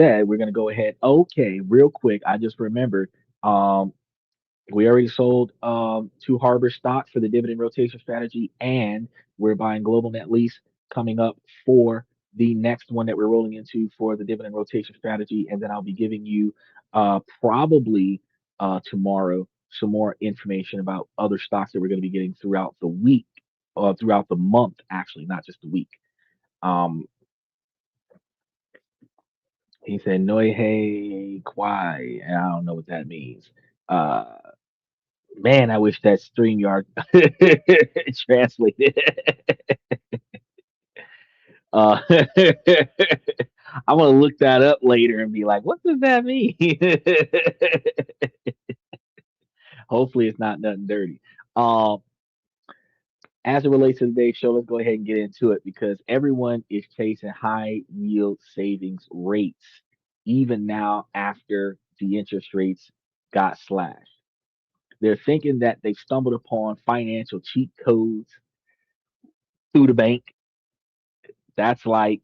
said, we're going to go ahead. Okay, real quick, I just remembered. Um, we already sold two Harbor stock for the dividend rotation strategy, and we're buying Global Net Lease coming up for the next one that we're rolling into for the dividend rotation strategy. And then I'll be giving you probably tomorrow some more information about other stocks that we're going to be getting throughout the week, throughout the month, actually, not just the week. Um, he said, Noi Hey Kwai. And I don't know what that means. Uh, Man, I wish that StreamYard translated. Uh, I'm gonna look that up later and be like, what does that mean? Hopefully, it's not nothing dirty. Um, as it relates to today's show, let's go ahead and get into it because everyone is chasing high yield savings rates, even now after the interest rates got slashed. They're thinking that they've stumbled upon financial cheat codes through the bank. That's like,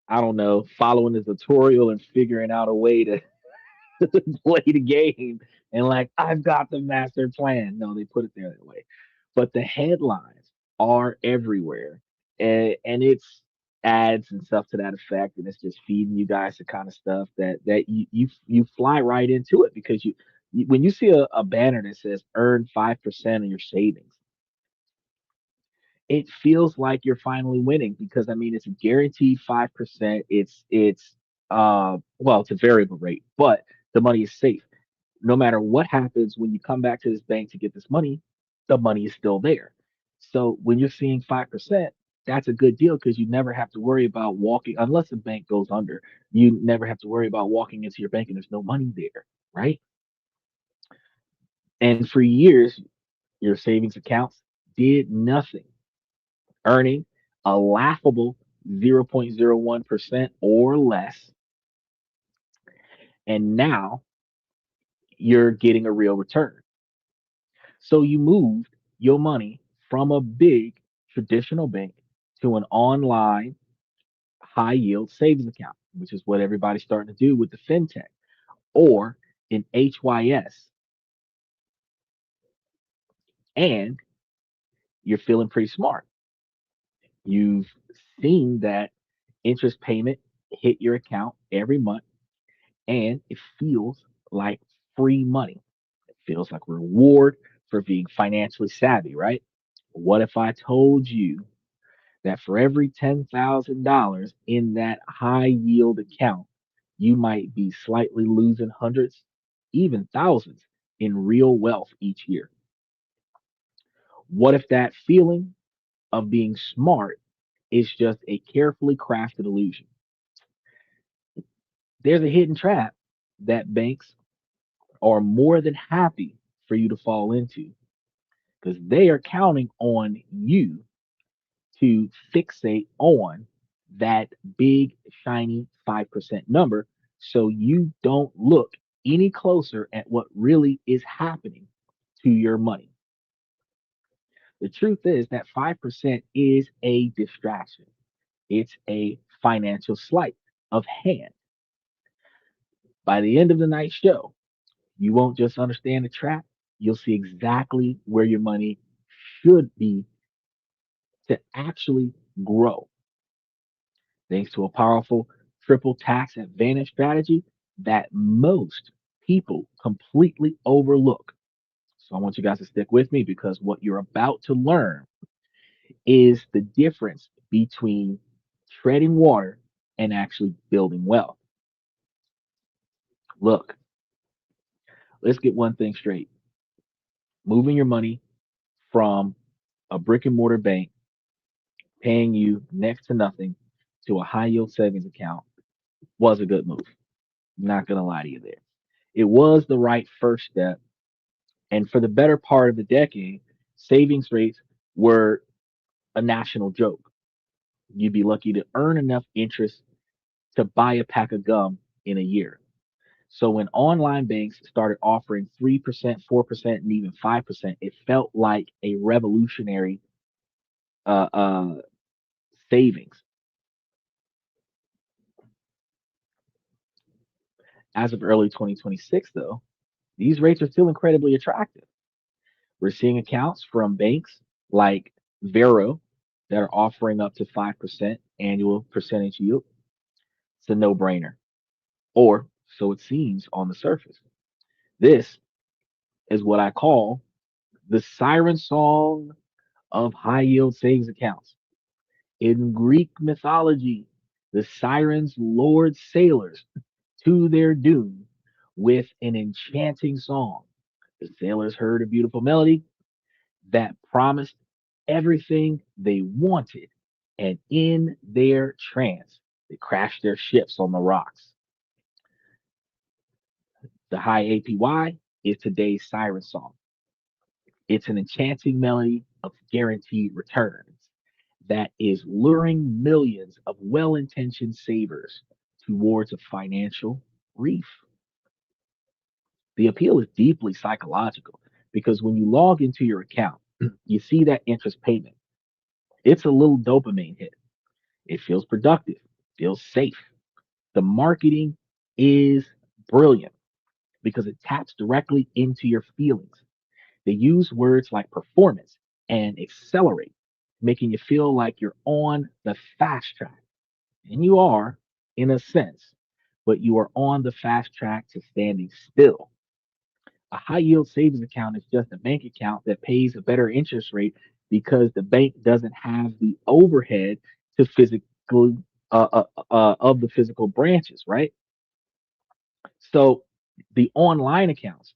I don't know, following the tutorial and figuring out a way to play the game and like, I've got the master plan. No, they put it there that way. But the headlines are everywhere. And it's ads and stuff to that effect. And it's just feeding you guys the kind of stuff that you fly right into it because when you see a banner that says earn 5% of your savings, it feels like you're finally winning because I mean it's a guaranteed 5%. It's a variable rate, but the money is safe. No matter what happens when you come back to this bank to get this money, the money is still there. So when you're seeing 5%, that's a good deal because you never have to worry about walking unless the bank goes under. You never have to worry about walking into your bank and there's no money there, right? And for years, your savings accounts did nothing, earning a laughable 0.01% or less. And now you're getting a real return. So you moved your money from a big traditional bank to an online high yield savings account, which is what everybody's starting to do with the fintech or in HYS. And you're feeling pretty smart. You've seen that interest payment hit your account every month and it feels like free money. It feels like a reward for being financially savvy, right? What if I told you that for every $10,000 in that high yield account, you might be slightly losing hundreds, even thousands in real wealth each year? What if that feeling of being smart is just a carefully crafted illusion? There's a hidden trap that banks are more than happy for you to fall into because they are counting on you to fixate on that big, shiny 5% number so you don't look any closer at what really is happening to your money. The truth is that 5% is a distraction, it's a financial sleight of hand. By the end of the night's show, you won't just understand the trap, you'll see exactly where your money should be to actually grow. Thanks to a powerful triple tax advantage strategy that most people completely overlook. So I want you guys to stick with me because what you're about to learn is the difference between treading water and actually building wealth. Look, let's get one thing straight. Moving your money from a brick and mortar bank paying you next to nothing to a high yield savings account was a good move. Not going to lie to you there. It was the right first step. And for the better part of the decade, savings rates were a national joke. You'd be lucky to earn enough interest to buy a pack of gum in a year. So when online banks started offering 3%, 4%, and even 5%, it felt like a revolutionary uh, uh, savings. As of early 2026, though, these rates are still incredibly attractive. We're seeing accounts from banks like Vero that are offering up to 5% annual percentage yield. It's a no brainer, or so it seems on the surface. This is what I call the siren song of high yield savings accounts. In Greek mythology, the sirens lured sailors to their doom with an enchanting song. The sailors heard a beautiful melody that promised everything they wanted, and in their trance, they crashed their ships on the rocks. The high APY is today's siren song. It's an enchanting melody of guaranteed returns that is luring millions of well intentioned savers towards a financial reef. The appeal is deeply psychological because when you log into your account, you see that interest payment. It's a little dopamine hit. It feels productive, feels safe. The marketing is brilliant because it taps directly into your feelings. They use words like performance and accelerate, making you feel like you're on the fast track. And you are, in a sense, but you are on the fast track to standing still. A high yield savings account is just a bank account that pays a better interest rate because the bank doesn't have the overhead to physically of the physical branches, right? So the online accounts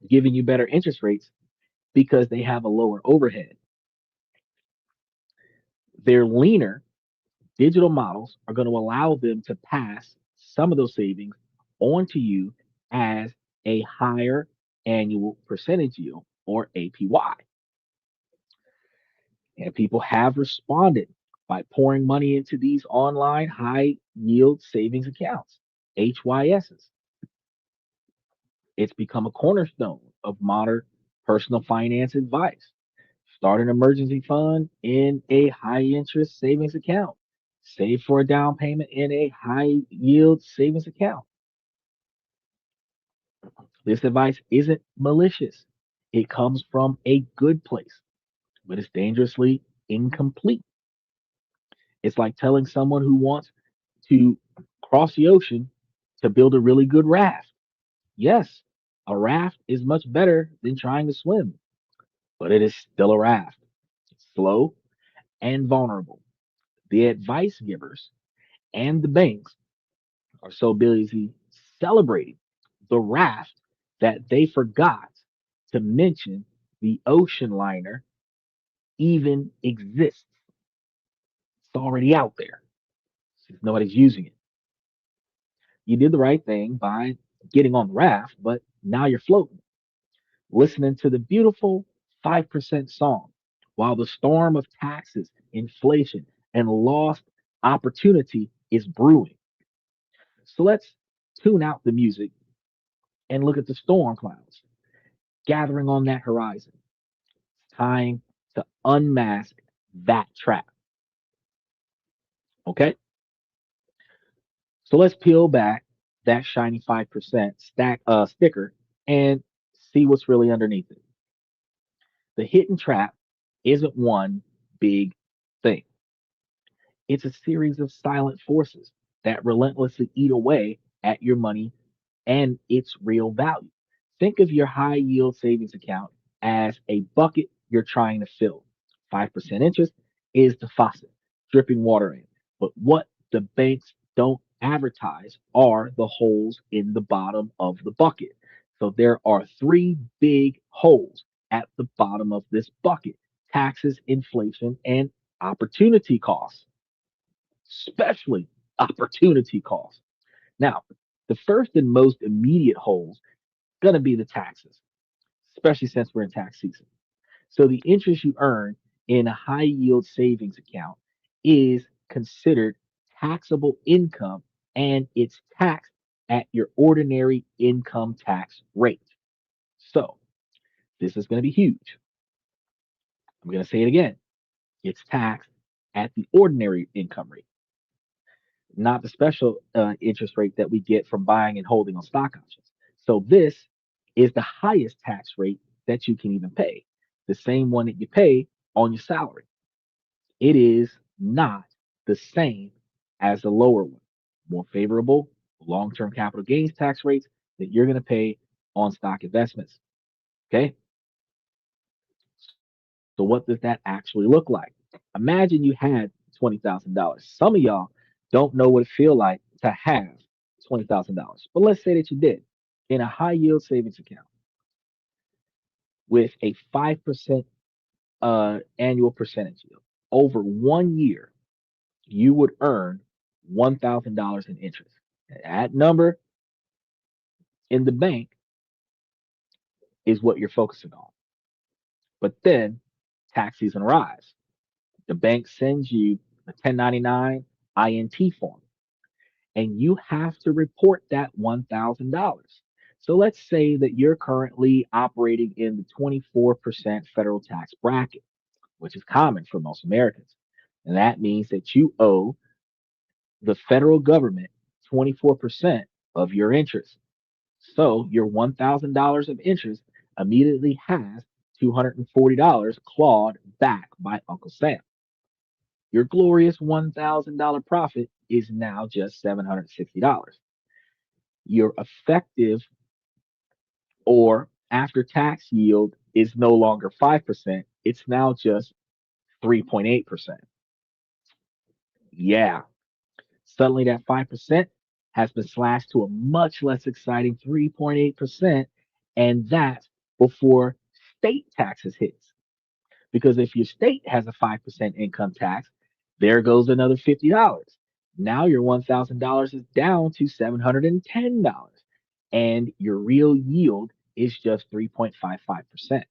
giving you better interest rates because they have a lower overhead. They're leaner. Digital models are going to allow them to pass some of those savings on to you as a higher annual percentage yield or APY. And people have responded by pouring money into these online high yield savings accounts, HYSs. It's become a cornerstone of modern personal finance advice. Start an emergency fund in a high interest savings account. Save for a down payment in a high yield savings account. This advice isn't malicious. It comes from a good place, but it's dangerously incomplete. It's like telling someone who wants to cross the ocean to build a really good raft. Yes, a raft is much better than trying to swim, but it is still a raft. It's slow and vulnerable. The advice givers and the banks are so busy celebrating the raft that they forgot to mention the ocean liner even exists. It's already out there. Nobody's using it. You did the right thing by getting on the raft, but now you're floating, listening to the beautiful 5% song while the storm of taxes, inflation, and lost opportunity is brewing. So let's tune out the music and look at the storm clouds gathering on that horizon. Time to unmask that trap. Okay? So let's peel back that shiny 5% sticker and see what's really underneath it. The hidden trap isn't one big thing. It's a series of silent forces that relentlessly eat away at your money and its real value. Think of your high yield savings account as a bucket you're trying to fill. 5% interest is the faucet dripping water in. But what the banks don't advertise are the holes in the bottom of the bucket. So there are three big holes at the bottom of this bucket: taxes, inflation, and opportunity costs, especially opportunity costs. Now, the first and most immediate holes going to be the taxes, especially since we're in tax season. So the interest you earn in a high yield savings account is considered taxable income and it's taxed at your ordinary income tax rate. So this is going to be huge. I'm going to say it again. It's taxed at the ordinary income rate. not the special interest rate that we get from buying and holding on stock options. So this is the highest tax rate that you can even pay, the same one that you pay on your salary. It is not the same as the lower one, more favorable long-term capital gains tax rates that you're going to pay on stock investments. Okay. So what does that actually look like? Imagine you had $20,000. Some of y'all don't know what it feels like to have $20,000, but let's say that you did in a high yield savings account with a 5% annual percentage yield. Over 1 year, you would earn $1,000 in interest. That number in the bank is what you're focusing on. But then tax season arrives. The bank sends you a 1099 INT form, and you have to report that $1,000. So let's say that you're currently operating in the 24% federal tax bracket, which is common for most Americans. And that means that you owe the federal government 24% of your interest. So your $1,000 of interest immediately has $240 clawed back by Uncle Sam. Your glorious $1,000 profit is now just $760. Your effective or after tax yield is no longer 5%, it's now just 3.8%. Yeah, suddenly that 5% has been slashed to a much less exciting 3.8%, and that's before state taxes hits. Because if your state has a 5% income tax, there goes another $50. Now your $1,000 is down to $710, and your real yield is just 3.55%.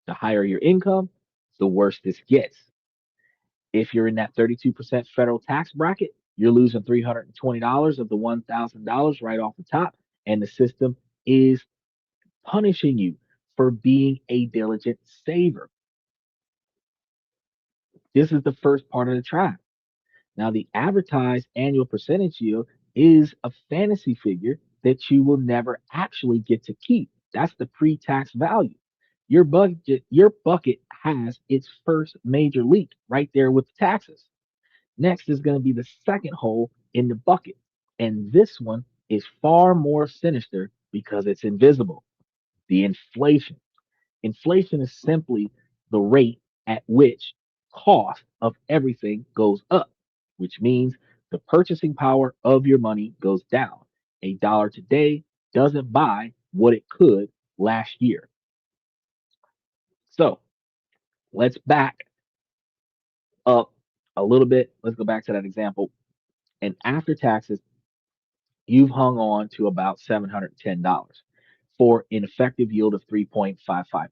The higher your income, the worse this gets. If you're in that 32% federal tax bracket, you're losing $320 of the $1,000 right off the top, and the system is punishing you for being a diligent saver. This is the first part of the trap. Now, the advertised annual percentage yield is a fantasy figure that you will never actually get to keep. That's the pre-tax value. Your bucket has its first major leak right there with the taxes. Next is going to be the second hole in the bucket. And this one is far more sinister because it's invisible. The inflation. Inflation is simply the rate at which cost of everything goes up, which means the purchasing power of your money goes down. A dollar today doesn't buy what it could last year. So let's back up a little bit. Let's go back to that example. And after taxes, you've hung on to about $710 for an effective yield of 3.55%.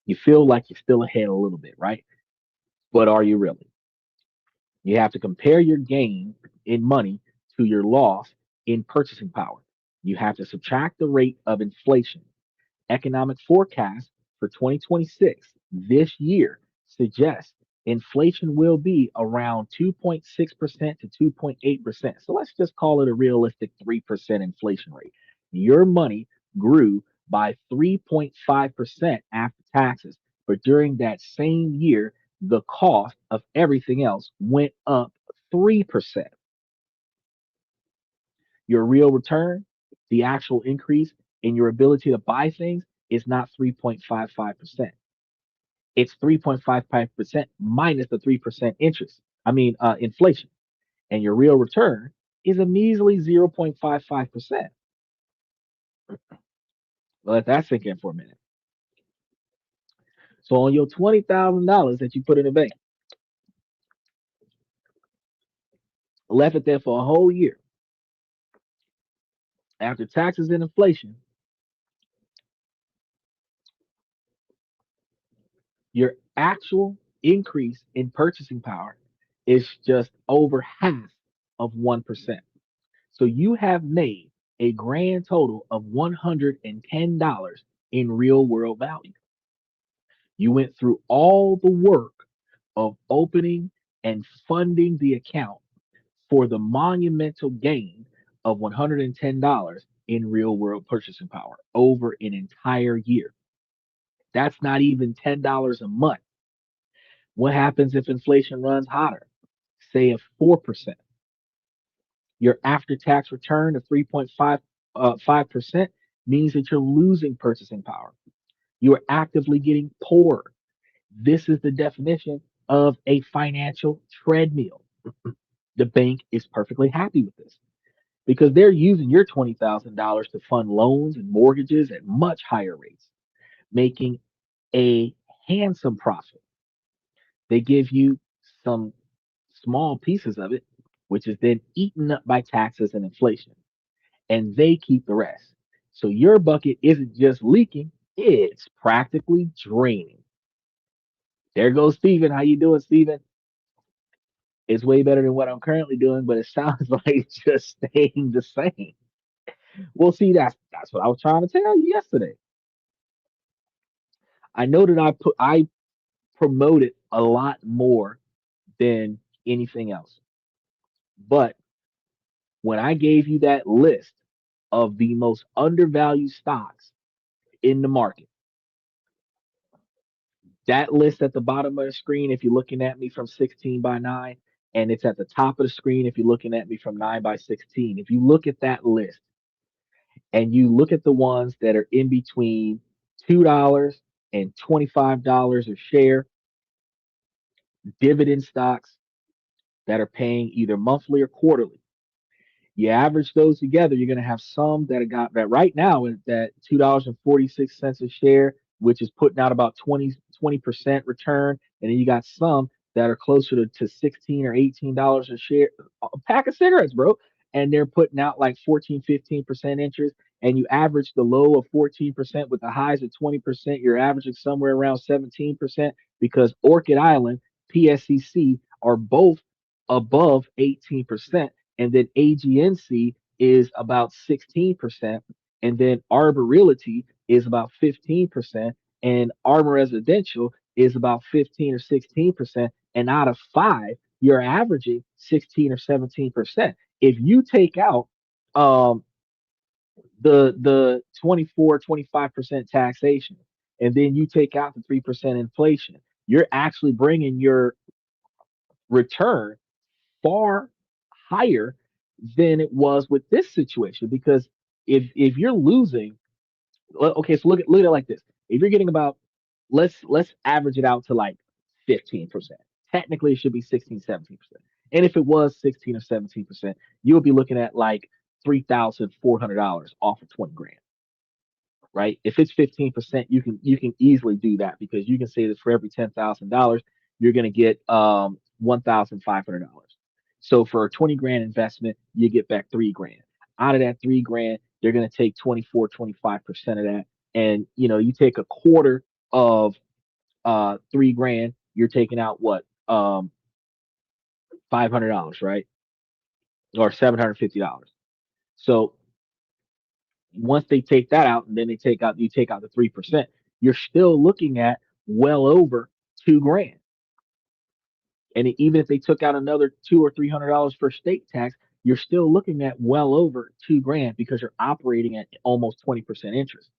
You feel like you're still ahead a little bit, right? But are you really? You have to compare your gain in money to your loss in purchasing power. You have to subtract the rate of inflation. Economic forecast for 2026 this year suggests inflation will be around 2.6% to 2.8%. So let's just call it a realistic 3% inflation rate. Your money grew by 3.5% after taxes, but during that same year, the cost of everything else went up 3%. Your real return, the actual increase in your ability to buy things, is not 3.55%. It's 3.55% minus the 3% interest. Inflation. And your real return is a measly 0.55%. Let that sink in for a minute. So on your $20,000 that you put in the bank, left it there for a whole year, after taxes and inflation, your actual increase in purchasing power is just over half of 1%. So you have made a grand total of $110 in real world value. You went through all the work of opening and funding the account, for the monumental gain of $110 in real world purchasing power over an entire year. That's not even $10 a month. What happens if inflation runs hotter? Say at 4%. Your after tax return of 3.5% means that you're losing purchasing power. You are actively getting poorer. This is the definition of a financial treadmill. The bank is perfectly happy with this because they're using your $20,000 to fund loans and mortgages at much higher rates, making a handsome profit. They give you some small pieces of it, which is then eaten up by taxes and inflation, and they keep the rest. So your bucket isn't just leaking, it's practically draining. There goes Steven. How you doing, Steven? It's way better than what I'm currently doing, but it sounds like it's just staying the same. Well, see, that's what I was trying to tell you yesterday. I know that I promote it a lot more than anything else. But when I gave you that list of the most undervalued stocks in the market, that list at the bottom of the screen, if you're looking at me from 16 by 9, and it's at the top of the screen if you're looking at me from 9 by 16. If you look at that list and you look at the ones that are in between $2 and $25 a share, dividend stocks that are paying either monthly or quarterly. You average those together, you're going to have some that have got that right now is that $2.46 a share, which is putting out about 20% return. And then you got some that are closer to 16 or $18 a share, a pack of cigarettes, bro. And they're putting out like 14, 15% interest. And you average the low of 14% with the highs of 20%. You're averaging somewhere around 17% because Orchid Island, PSCC are both above 18%, and then AGNC is about 16%, and then Arbor Realty is about 15%, and Arbor Residential is about 15 or 16%, and out of five, you're averaging 16 or 17%. If you take out um, the 24, 25% taxation, and then you take out the 3% inflation, you're actually bringing your return far higher than it was with this situation because if you're losing, okay, so look at it like this. If you're getting about, let's average it out to like 15%. Technically it should be 16, 17%. And if it was 16 or 17%, you would be looking at like $3,400 off of 20 grand, right? If it's 15%, you can easily do that because you can say that for every $10,000, you're going to get $1,500. So for a 20 grand investment, you get back 3 grand. Out of that 3 grand, they're going to take 24, 25% of that. And you take a quarter of 3 grand, you're taking out what? $500, right? Or $750. So once they take that out and then you take out the 3%, you're still looking at well over 2 grand. And even if they took out another $200 or $300 for state tax, you're still looking at well over 2 grand because you're operating at almost 20% interest.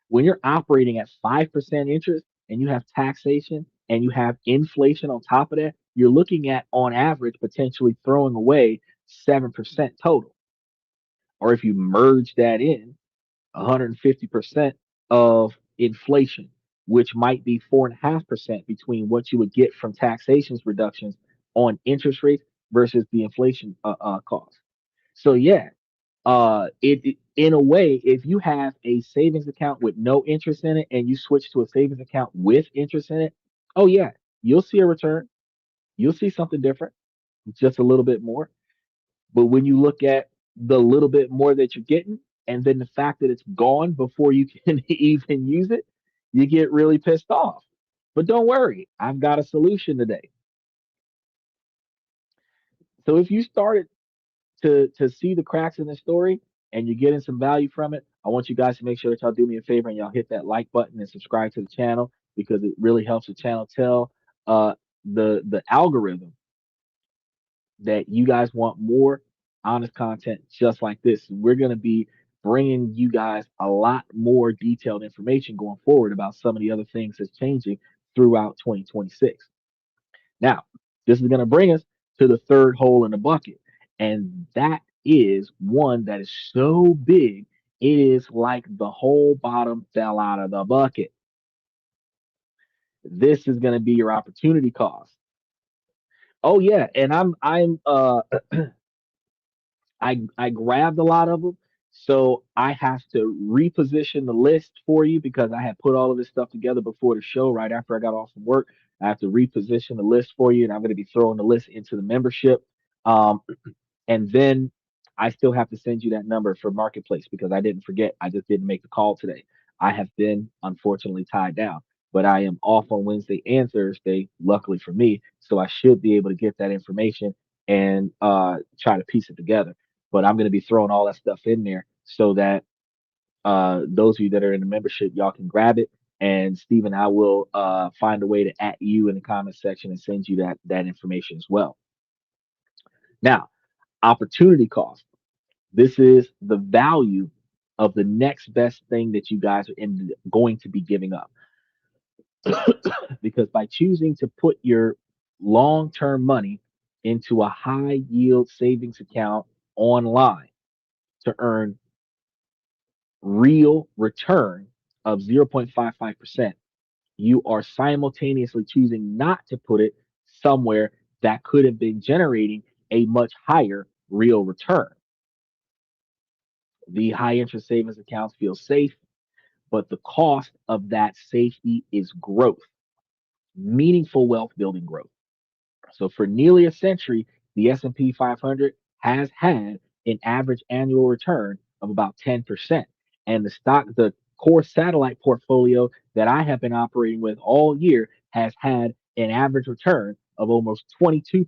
When you're operating at 5% interest and you have taxation and you have inflation on top of that, you're looking at on average potentially throwing away 7% total. Or if you merge that in, 150% of inflation, which might be 4.5% between what you would get from taxations reductions on interest rates versus the inflation cost. So yeah, in a way, if you have a savings account with no interest in it and you switch to a savings account with interest in it, oh yeah, you'll see a return. You'll see something different, just a little bit more. But when you look at the little bit more that you're getting, and then the fact that it's gone before you can even use it, you get really pissed off. But don't worry, I've got a solution today. So if you started to see the cracks in the story and you're getting some value from it, I want you guys to make sure that y'all do me a favor and y'all hit that like button and subscribe to the channel because it really helps the channel tell the algorithm that you guys want more honest content just like this, we're going to be bringing you guys a lot more detailed information going forward about some of the other things that's changing throughout 2026. Now, this is going to bring us to the third hole in the bucket, and that is one that is so big, it is like the whole bottom fell out of the bucket. This is going to be your opportunity cost. Oh yeah, and I grabbed a lot of them, so I have to reposition the list for you because I had put all of this stuff together before the show. Right after I got off from work, I have to reposition the list for you, and I'm going to be throwing the list into the membership. Um, and then I still have to send you that number for Marketplace because I didn't forget. I just didn't make the call today. I have been unfortunately tied down, but I am off on Wednesday and Thursday, luckily for me. So I should be able to get that information and try to piece it together. But I'm going to be throwing all that stuff in there so that those of you that are in the membership, y'all can grab it. And Stephen, I will find a way to at you in the comment section and send you that information as well. Now, opportunity cost. This is the value of the next best thing that you guys are going to be giving up. Because by choosing to put your long term money into a high yield savings account online to earn real return of 0.55%, you are simultaneously choosing not to put it somewhere that could have been generating a much higher real return. The high interest savings accounts feel safe, but the cost of that safety is growth, meaningful wealth building growth. So for nearly a century, the S&P 500 has had an average annual return of about 10%. And the core satellite portfolio that I have been operating with all year has had an average return of almost 22%.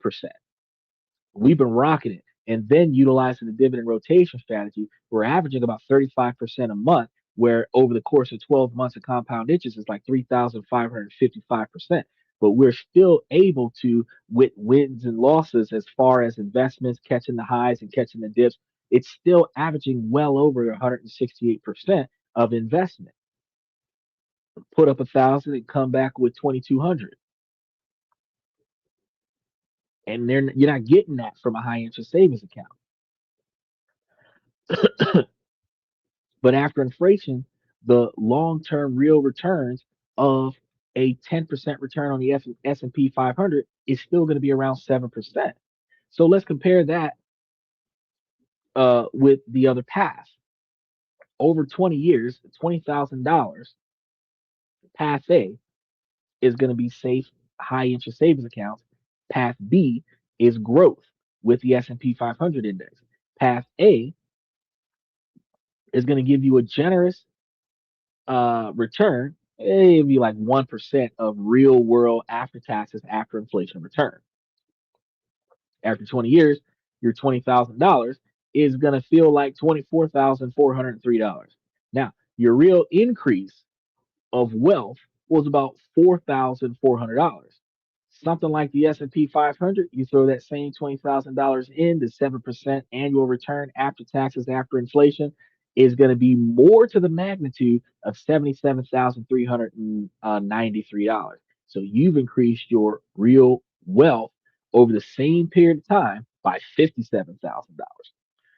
We've been rocking it. And then utilizing the dividend rotation strategy, we're averaging about 35% a month, where over the course of 12 months of compound interest is like 3,555%. But we're still able to, with wins and losses, as far as investments, catching the highs and catching the dips, it's still averaging well over 168% of investment. Put up 1,000 and come back with 2,200. And you're not getting that from a high interest savings account. But after inflation, the long-term real returns of a 10% return on the S&P 500 is still going to be around 7%. So let's compare that with the other path. Over 20 years, $20,000 path A is going to be safe, high interest savings accounts. Path B is growth with the S&P 500 index. Path A is going to give you a generous return, it'd be like 1% of real world after taxes after inflation return. After 20 years, your $20,000 is going to feel like $24,403. Now, your real increase of wealth was about $4,400. Something like the S&P 500, you throw that same $20,000 in, the 7% annual return after taxes after inflation is going to be more to the magnitude of $77,393. So you've increased your real wealth over the same period of time by $57,000.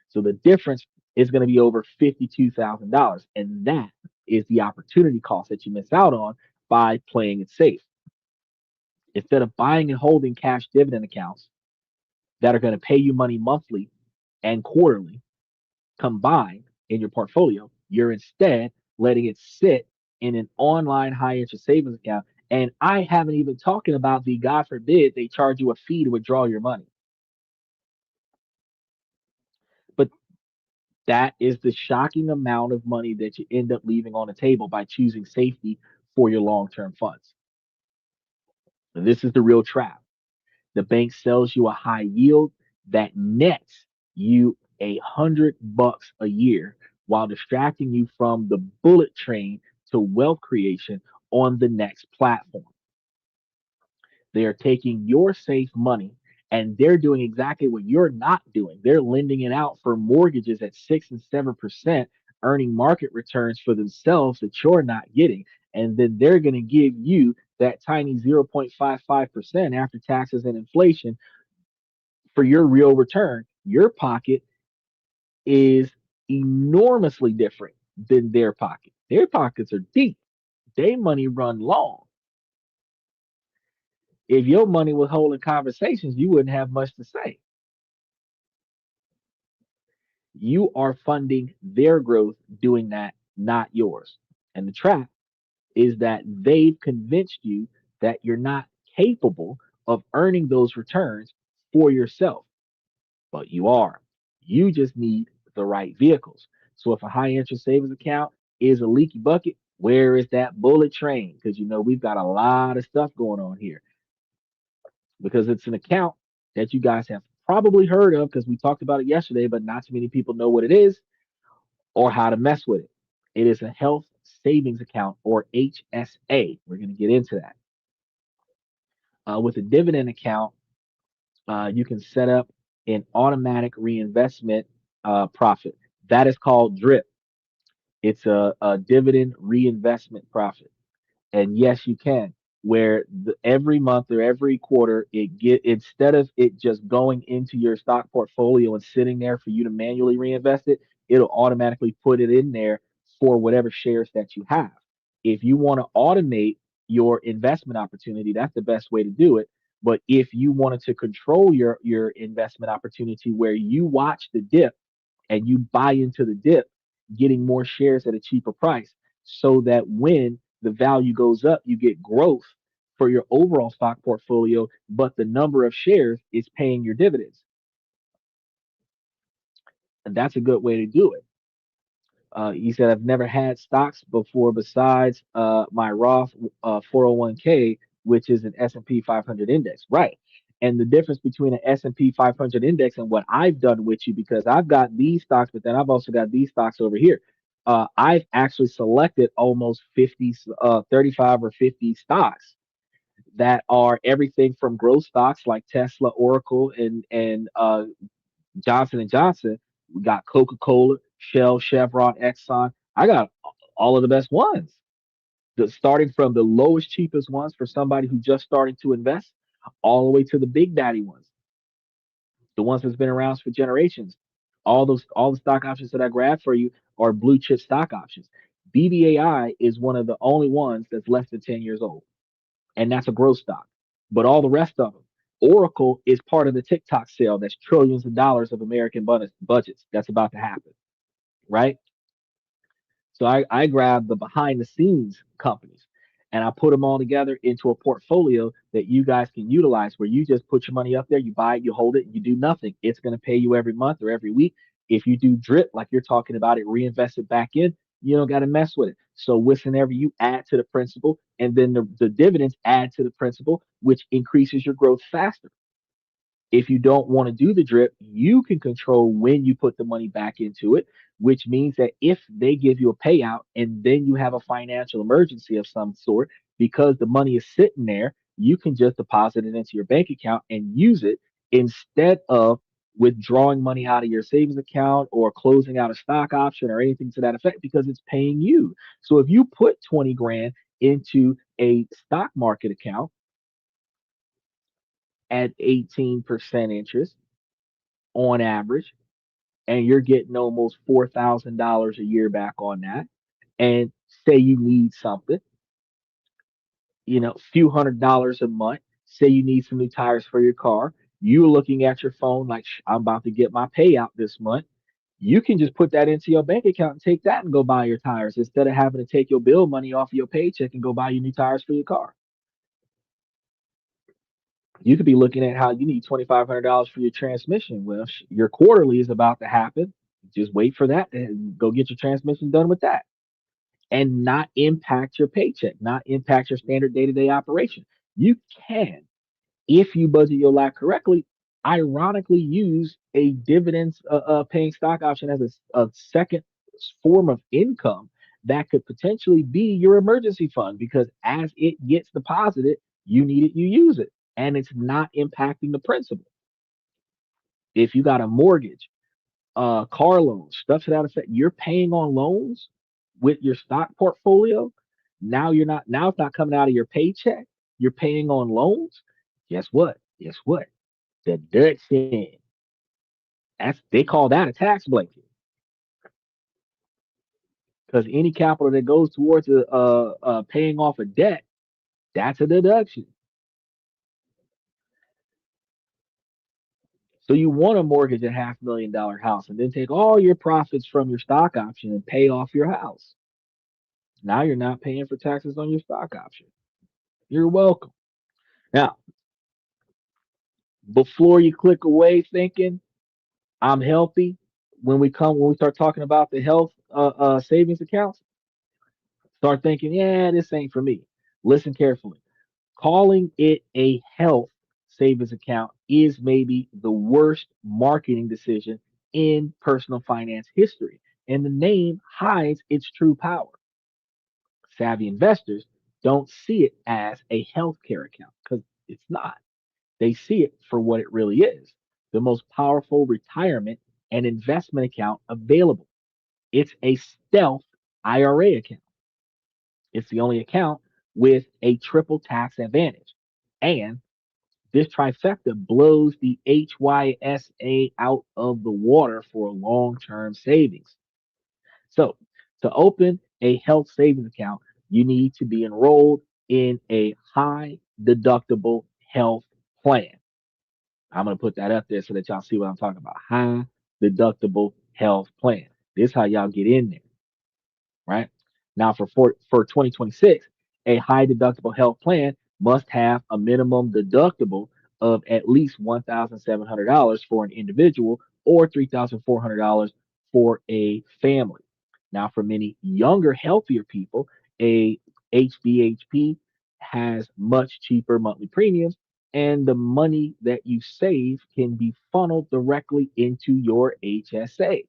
So the difference is going to be over $52,000. And that is the opportunity cost that you miss out on by playing it safe. Instead of buying and holding cash dividend accounts that are going to pay you money monthly and quarterly combined in your portfolio, you're instead letting it sit in an online high interest savings account. And I haven't even talking about the God forbid they charge you a fee to withdraw your money. But that is the shocking amount of money that you end up leaving on the table by choosing safety for your long term funds. And this is the real trap. The bank sells you a high yield that nets you $100 a year while distracting you from the bullet train to wealth creation on the next platform. They are taking your safe money and they're doing exactly what you're not doing. They're lending it out for mortgages at 6 and 7%, earning market returns for themselves that you're not getting. And then they're going to give you that tiny 0.55% after taxes and inflation for your real return. Your pocket is enormously different than their pocket. Their pockets are deep. Their money run long. If your money was holding conversations, you wouldn't have much to say. You are funding their growth doing that, not yours. And the trap is that they've convinced you that you're not capable of earning those returns for yourself, but you are. You just need the right vehicles. So if a high interest savings account is a leaky bucket, where is that bullet train? Because we've got a lot of stuff going on here because it's an account that you guys have probably heard of because we talked about it yesterday, but not too many people know what it is or how to mess with it. It is a health savings account or HSA. We're going to get into that. With a dividend account, you can set up an automatic reinvestment profit. That is called DRIP. It's a dividend reinvestment profit. And yes, you can. Where every month or every quarter, instead of it just going into your stock portfolio and sitting there for you to manually reinvest it, it'll automatically put it in there for whatever shares that you have. If you want to automate your investment opportunity, that's the best way to do it. But if you wanted to control your investment opportunity where you watch the dip and you buy into the dip, getting more shares at a cheaper price so that when the value goes up, you get growth for your overall stock portfolio, but the number of shares is paying your dividends. And that's a good way to do it. He said, I've never had stocks before besides my Roth 401k, which is an S&P 500 index. Right. And the difference between an S&P 500 index and what I've done with you, because I've got these stocks, but then I've also got these stocks over here. I've actually selected almost 50, 35 or 50 stocks that are everything from growth stocks like Tesla, Oracle, and Johnson and Johnson. We got Coca Cola, Shell, Chevron, Exxon. I got all of the best ones. Starting from the lowest, cheapest ones for somebody who just starting to invest, all the way to the big daddy ones, the ones that's been around for generations. All the stock options that I grabbed for you are blue chip stock options. BBAI is one of the only ones that's less than 10 years old, and that's a growth stock. But all the rest of them, Oracle is part of the TikTok sale that's trillions of dollars of American budgets that's about to happen, right? So I grabbed the behind the scenes companies and I put them all together into a portfolio that you guys can utilize where you just put your money up there, you buy it, you hold it, you do nothing. It's going to pay you every month or every week. If you do drip, like you're talking about it, reinvest it back in, you don't got to mess with it. So whenever you add to the principal and then the dividends add to the principal, which increases your growth faster. If you don't want to do the drip, you can control when you put the money back into it, which means that if they give you a payout and then you have a financial emergency of some sort, because the money is sitting there, you can just deposit it into your bank account and use it instead of withdrawing money out of your savings account or closing out a stock option or anything to that effect because it's paying you. So if you put 20 grand into a stock market account at 18% interest on average, and you're getting almost $4,000 a year back on that, and say you need something, few $100s a month, say you need some new tires for your car, you're looking at your phone like, I'm about to get my payout this month. You can just put that into your bank account and take that and go buy your tires instead of having to take your bill money off your paycheck and go buy you new tires for your car. You could be looking at how you need $2,500 for your transmission. Well, your quarterly is about to happen. Just wait for that and go get your transmission done with that and not impact your paycheck, not impact your standard day to day operation. You can, if you budget your life correctly, ironically use a dividends paying stock option as a second form of income that could potentially be your emergency fund because as it gets deposited, you need it, you use it, and it's not impacting the principal. If you got a mortgage, car loans, stuff to that effect, you're paying on loans with your stock portfolio. Now you're not. Now it's not coming out of your paycheck. You're paying on loans. Guess what? Guess what? Deduction. They call that a tax blanket because any capital that goes towards paying off a debt, that's a deduction. So you want to mortgage a $500,000 house and then take all your profits from your stock option and pay off your house. Now you're not paying for taxes on your stock option. You're welcome. Now, before you click away thinking I'm healthy, when we start talking about the health savings accounts, start thinking, yeah, this ain't for me. Listen carefully. Calling it a health savings account is maybe the worst marketing decision in personal finance history, and the name hides its true power. Savvy investors don't see it as a healthcare account because it's not. They see it for what it really is, the most powerful retirement and investment account available. It's a stealth IRA account. It's the only account with a triple tax advantage. And this trifecta blows the HYSA out of the water for long term savings. So, to open a health savings account, you need to be enrolled in a high deductible health plan. I'm going to put that up there so that y'all see what I'm talking about. High deductible health plan. This is how y'all get in there, right? Now for 2026, a high deductible health plan must have a minimum deductible of at least $1,700 for an individual or $3,400 for a family. Now, for many younger, healthier people, a HDHP has much cheaper monthly premiums, and the money that you save can be funneled directly into your HSA.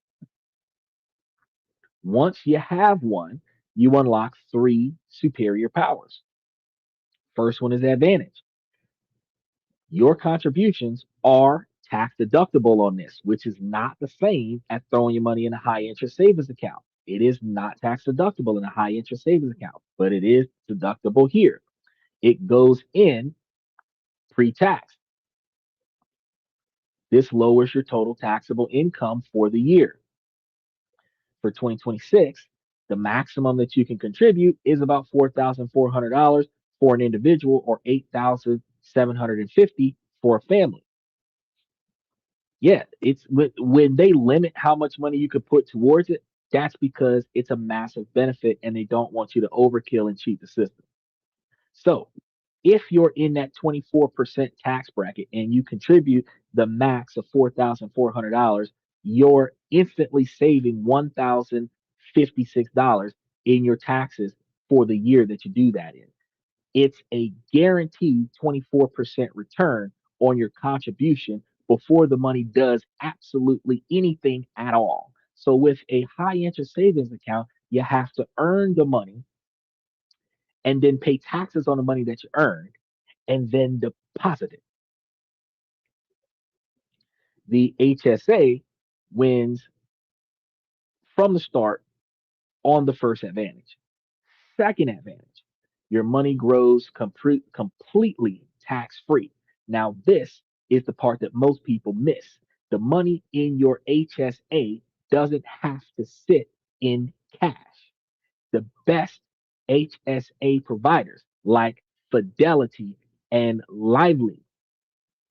Once you have one, you unlock three superior powers. First one is advantage. Your contributions are tax deductible on this, which is not the same as throwing your money in a high interest savings account. It is not tax deductible in a high interest savings account, but it is deductible here. It goes in pre tax. This lowers your total taxable income for the year. For 2026, the maximum that you can contribute is about $4,400 for an individual or 8,750 for a family. Yeah, it's when they limit how much money you could put towards it, that's because it's a massive benefit and they don't want you to overkill and cheat the system. So, if you're in that 24% tax bracket and you contribute the max of $4,400, you're instantly saving $1,056 in your taxes for the year that you do that in. It's a guaranteed 24% return on your contribution before the money does absolutely anything at all. So, with a high interest savings account, you have to earn the money and then pay taxes on the money that you earned and then deposit it. The HSA wins from the start on the first advantage. Second advantage, your money grows completely tax free. Now, this is the part that most people miss. The money in your HSA doesn't have to sit in cash. The best HSA providers like Fidelity and Lively.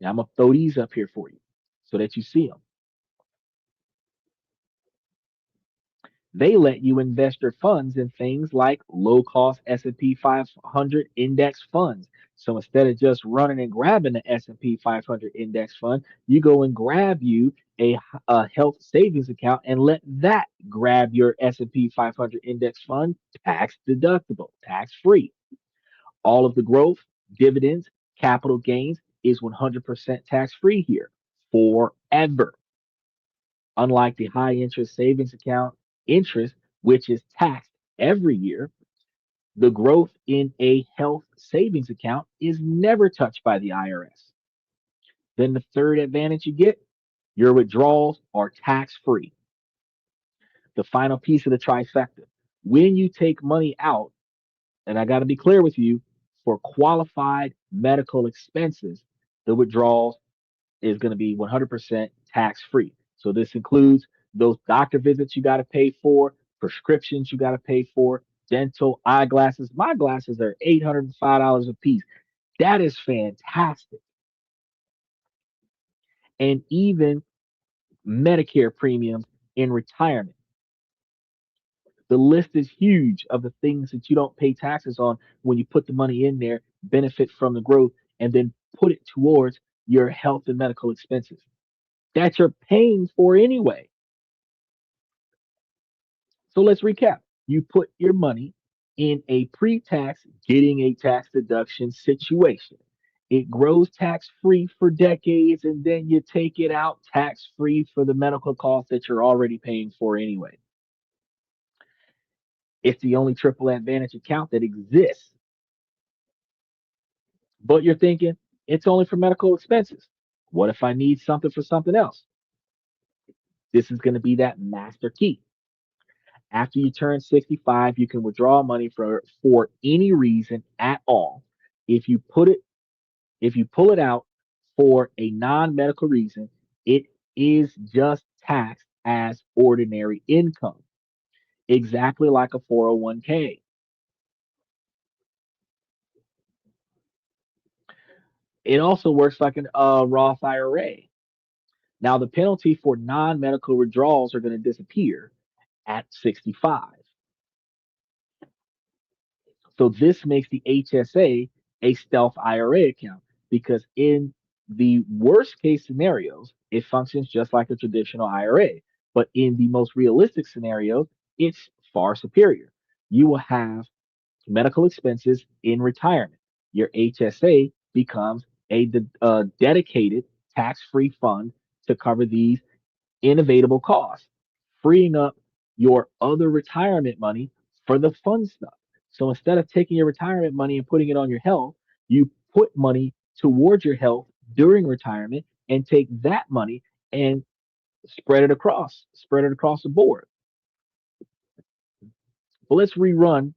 Now, I'm going to throw these up here for you so that you see them. They let you invest your funds in things like low cost S&P 500 index funds. So instead of just running and grabbing the S&P 500 index fund, you go and grab you a health savings account and let that grab your S&P 500 index fund tax deductible, tax free. All of the growth, dividends, capital gains is 100% tax free here forever. Unlike the high interest savings account interest, which is taxed every year, the growth in a health savings account is never touched by the IRS. Then the third advantage you get, Your withdrawals are tax free. The final piece of the trifecta. When you take money out, and I got to be clear with you, for qualified medical expenses, the withdrawals is going to be 100% tax free. So this includes those doctor visits you got to pay for, prescriptions you got to pay for, dental, eyeglasses. My glasses are $805 a piece. That is fantastic. And even Medicare premiums in retirement. The list is huge of the things that you don't pay taxes on when you put the money in there, benefit from the growth, and then put it towards your health and medical expenses that you're paying for anyway. So let's recap. You put your money in a pre tax, getting a tax deduction situation. It grows tax free for decades, and then you take it out tax free for the medical costs that you're already paying for anyway. It's the only triple advantage account that exists. But you're thinking, it's only for medical expenses. What if I need something for something else? This is going to be that master key. After you turn 65, you can withdraw money for any reason at all. If you put it if you pull it out for a non-medical reason, it is just taxed as ordinary income, exactly like a 401k. It also works like a Roth IRA. Now, the penalty for non-medical withdrawals are going to disappear at 65. So this makes the HSA a stealth IRA account because in the worst case scenarios, it functions just like a traditional IRA. But in the most realistic scenario, it's far superior. You will have medical expenses in retirement. Your HSA becomes a dedicated tax-free fund to cover these inevitable costs, freeing up your other retirement money for the fun stuff. So instead of taking your retirement money and putting it on your health, you put money towards your health during retirement and take that money and spread it across the board. But let's rerun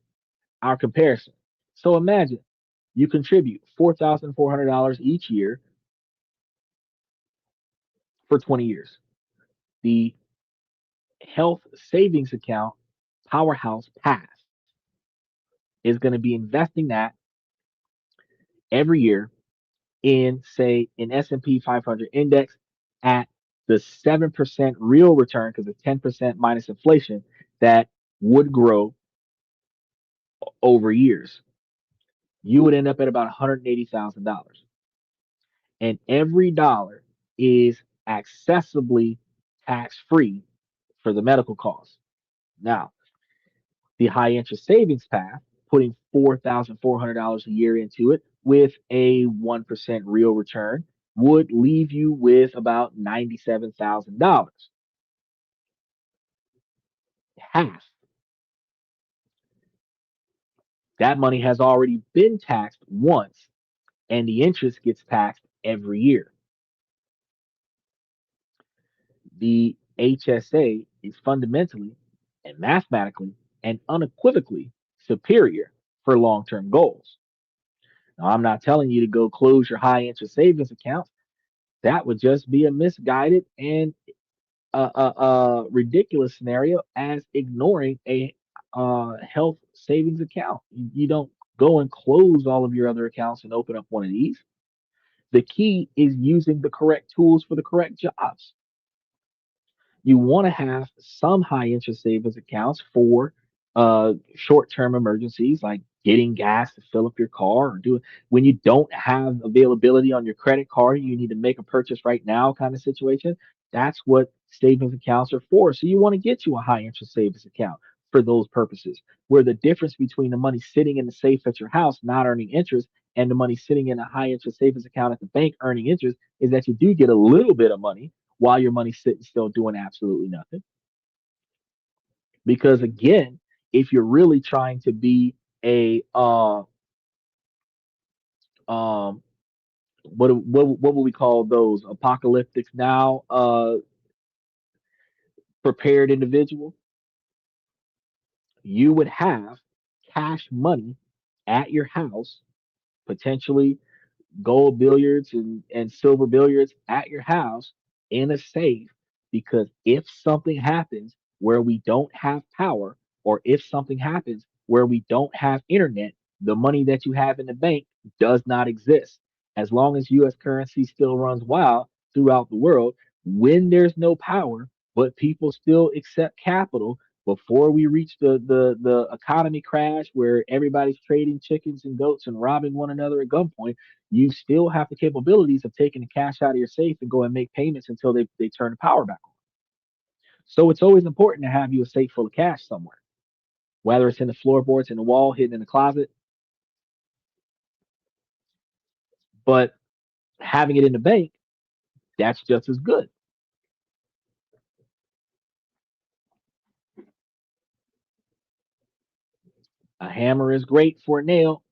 our comparison. So imagine you contribute $4,400 each year for 20 years. The health savings account powerhouse path is going to be investing that every year in say an S&P 500 index at the 7% real return because it's 10% minus inflation that would grow over years. You would end up at about $180,000. And every dollar is accessibly tax free for the medical costs. Now, the high interest savings path, putting $4,400 a year into it with a 1% real return, would leave you with about $97,000. Half. That money has already been taxed once, and the interest gets taxed every year. The HSA is fundamentally and mathematically and unequivocally superior for long term goals. Now, I'm not telling you to go close your high interest savings account. That would just be a misguided and ridiculous scenario as ignoring a health savings account. You don't go and close all of your other accounts and open up one of these. The key is using the correct tools for the correct jobs. You want to have some high interest savings accounts for short term emergencies like getting gas to fill up your car or do when you don't have availability on your credit card, you need to make a purchase right now kind of situation. That's what savings accounts are for. So you want to get you a high interest savings account for those purposes, where the difference between the money sitting in the safe at your house not earning interest and the money sitting in a high interest savings account at the bank earning interest is that you do get a little bit of money while your money's sitting still doing absolutely nothing. Because again, if you're really trying to be a um, what would we call those apocalyptics now? Prepared individual. You would have cash money at your house, potentially gold billiards and silver billiards at your house in a safe, because if something happens where we don't have power, or if something happens where we don't have internet, the money that you have in the bank does not exist. As long as US currency still runs wild throughout the world, when there's no power, but people still accept capital, before we reach the economy crash where everybody's trading chickens and goats and robbing one another at gunpoint, you still have the capabilities of taking the cash out of your safe and go and make payments until they turn the power back on. So it's always important to have you a safe full of cash somewhere, whether it's in the floorboards, in the wall, hidden in the closet, but having it in the bank, that's just as good. A hammer is great for a nail,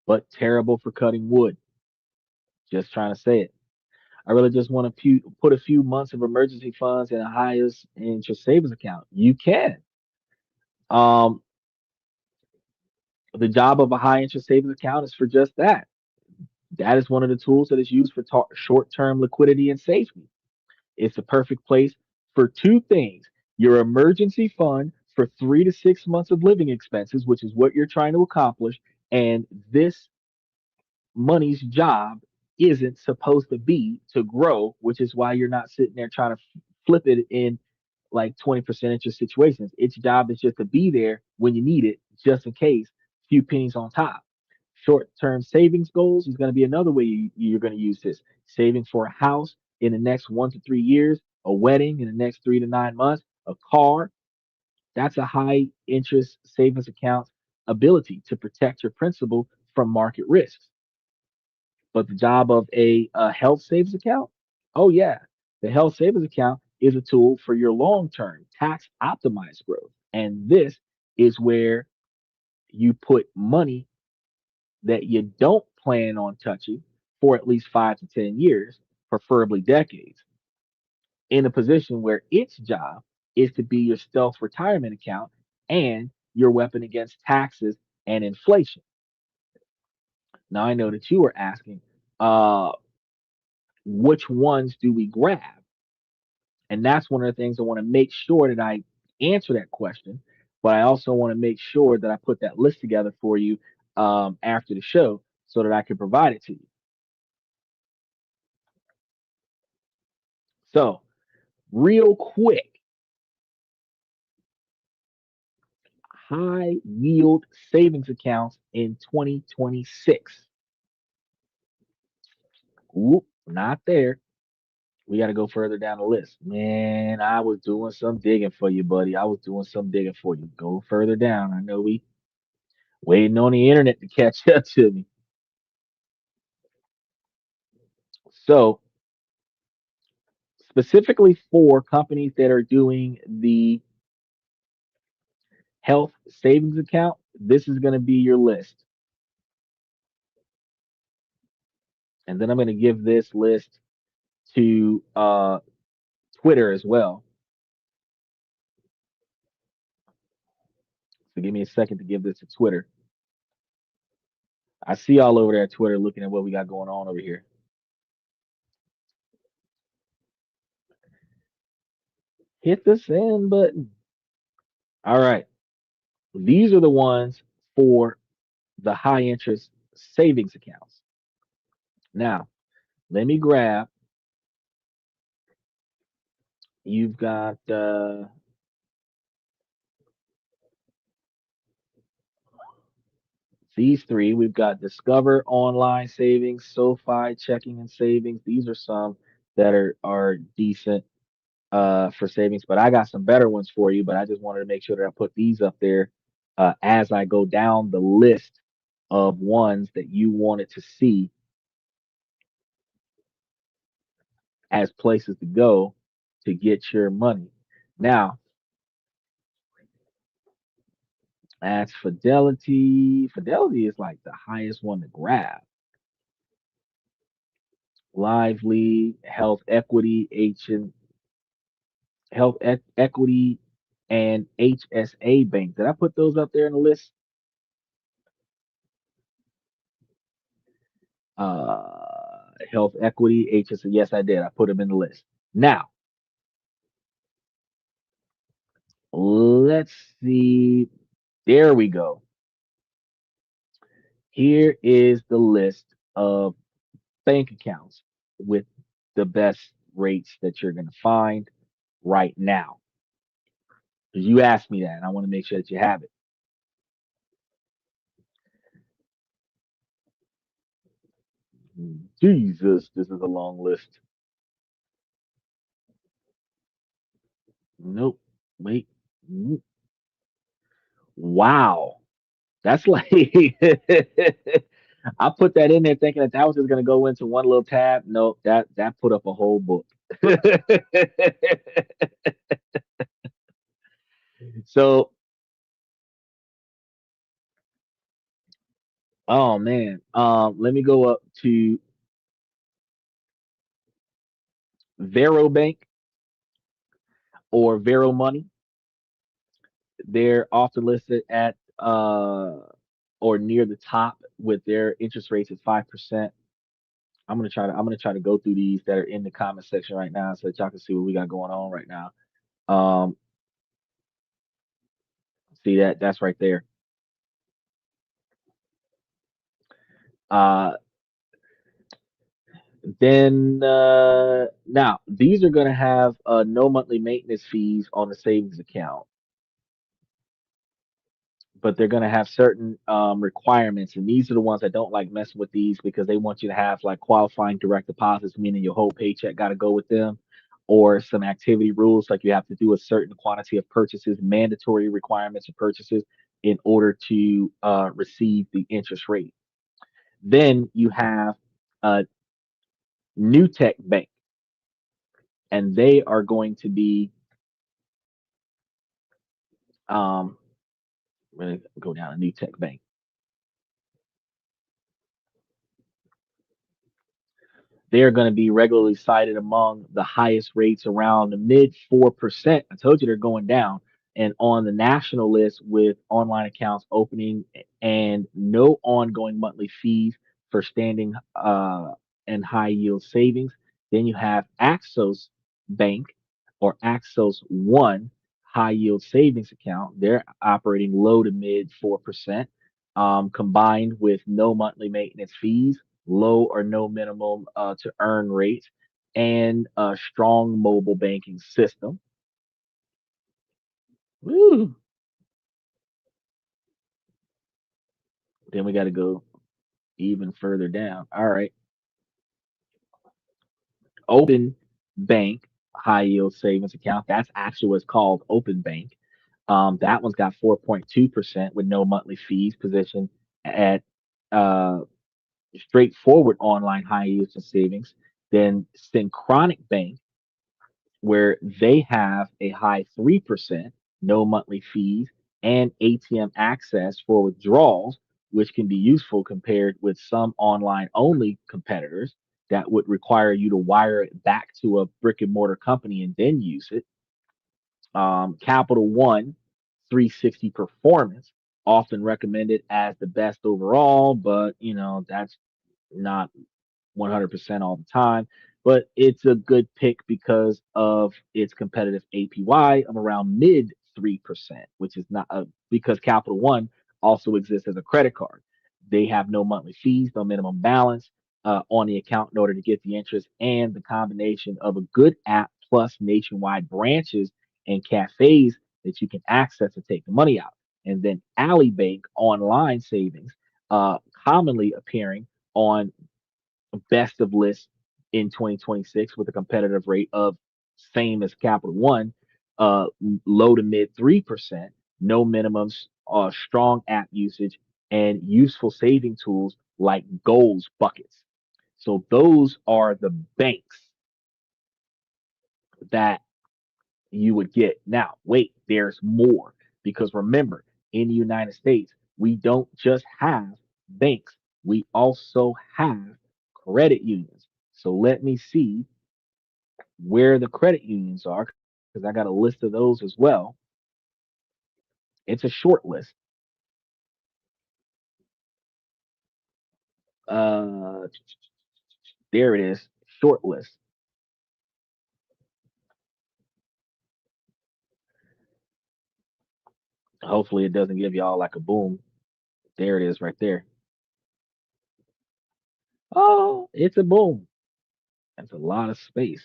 but terrible for cutting wood. Just trying to say it. I really just want to put a few months of emergency funds in a highest interest savings account. You can. Um, the job of a high interest savings account is for just that. That is one of the tools that is used for short term liquidity and safety. It's the perfect place for two things: your emergency fund for 3 to 6 months of living expenses, which is what you're trying to accomplish. And this money's job isn't supposed to be to grow, which is why you're not sitting there trying to flip it in like 20% interest situations. Its job is just to be there when you need it, just in case, few pennies on top. Short term savings goals is going to be another way you're going to use this. Saving for a house in the next 1 to 3 years, a wedding in the next 3 to 9 months, a car. That's a high interest savings account ability to protect your principal from market risks. But the job of a health savings account, oh yeah, the health savings account is a tool for your long-term tax optimized growth. And this is where you put money that you don't plan on touching for at least 5 to 10 years, preferably decades, in a position where its job is to be your stealth retirement account and your weapon against taxes and inflation. Now, I know that you were asking, uh, which ones do we grab? And that's one of the things I want to make sure that I answer that question. But I also want to make sure that I put that list together for you after the show so that I can provide it to you. So, real quick, high yield savings accounts in 2026. Oop, not there. We got to go further down the list. Man, I was doing some digging for you, buddy. I was doing some digging for you. Go further down. I know we waiting on the internet to catch up to me. So, specifically for companies that are doing the health savings account, this is going to be your list. And then I'm going to give this list to Twitter as well. So give me a second to give this to Twitter. I see all over there at Twitter looking at what we got going on over here. Hit the send button. All right. These are the ones for the high interest savings accounts. Now, let me grab. You've got these three. We've got Discover Online Savings, SoFi Checking and Savings. These are some that are decent for savings, but I got some better ones for you. But I just wanted to make sure that I put these up there as I go down the list of ones that you wanted to see as places to go to get your money. Now, as Fidelity, Fidelity is like the highest one to grab. Lively, Health Equity, Equity, and HSA Bank. Did I put those up there in the list? Health Equity, HSA. Yes, I did. I put them in the list. Now, let's see. There we go. Here is the list of bank accounts with the best rates that you're going to find right now. Because you asked me that, and I want to make sure that you have it. Jesus, this is a long list. Nope. Wait. Wow. That's like I put that in there thinking that that was just gonna go into one little tab. Nope, that put up a whole book. So, oh man, let me go up to Vero Bank or Vero Money. They're often listed at or near the top with their interest rates at 5%. I'm gonna try to go through these that are in the comment section right now so that y'all can see what we got going on right now. Um, see that's right there. Uh, then now these are going to have no monthly maintenance fees on the savings account, but they're going to have certain requirements, and these are the ones that don't like messing with these because they want you to have like qualifying direct deposits, meaning your whole paycheck got to go with them, or some activity rules like you have to do a certain quantity of purchases, mandatory requirements of purchases in order to receive the interest rate. Then you have a new tech bank, and they are going to be um, I'm going to go down a new tech bank. They are going to be regularly cited among the highest rates around the mid 4%. I told you they're going down. And on the national list with online accounts opening and no ongoing monthly fees for standing and high yield savings. Then you have Axos Bank or Axos One high yield savings account. They're operating low to mid 4%, combined with no monthly maintenance fees, low or no minimum to earn rate, and a strong mobile banking system. Woo. Then we got to go even further down. All right. Open Bank high yield savings account. That's actually what's called Open Bank. That one's got 4.2% with no monthly fees, positioned at uh, straightforward online high yields and savings. Then Synchronic Bank, where they have a high 3%, no monthly fees, and ATM access for withdrawals, which can be useful compared with some online only competitors that would require you to wire it back to a brick and mortar company and then use it. Capital One 360 Performance, often recommended as the best overall, but that's not 100% all the time, but it's a good pick because of its competitive APY of around mid 3%, which is not because Capital One also exists as a credit card. They have no monthly fees, no minimum balance on the account in order to get the interest, and the combination of a good app plus nationwide branches and cafes that you can access to take the money out. And then Alley Bank online savings, commonly appearing on best of list in 2026 with a competitive rate of same as Capital One, uh, low to mid 3%, no minimums, strong app usage, and useful saving tools like goals buckets. So those are the banks that you would get. Now, wait, there's more because remember, in the United States, we don't just have banks, we also have credit unions. So let me see where the credit unions are because I got a list of those as well. It's a short list. Uh, there it is, short list. Hopefully, it doesn't give y'all like a boom. There it is, right there. Oh, it's a boom. That's a lot of space.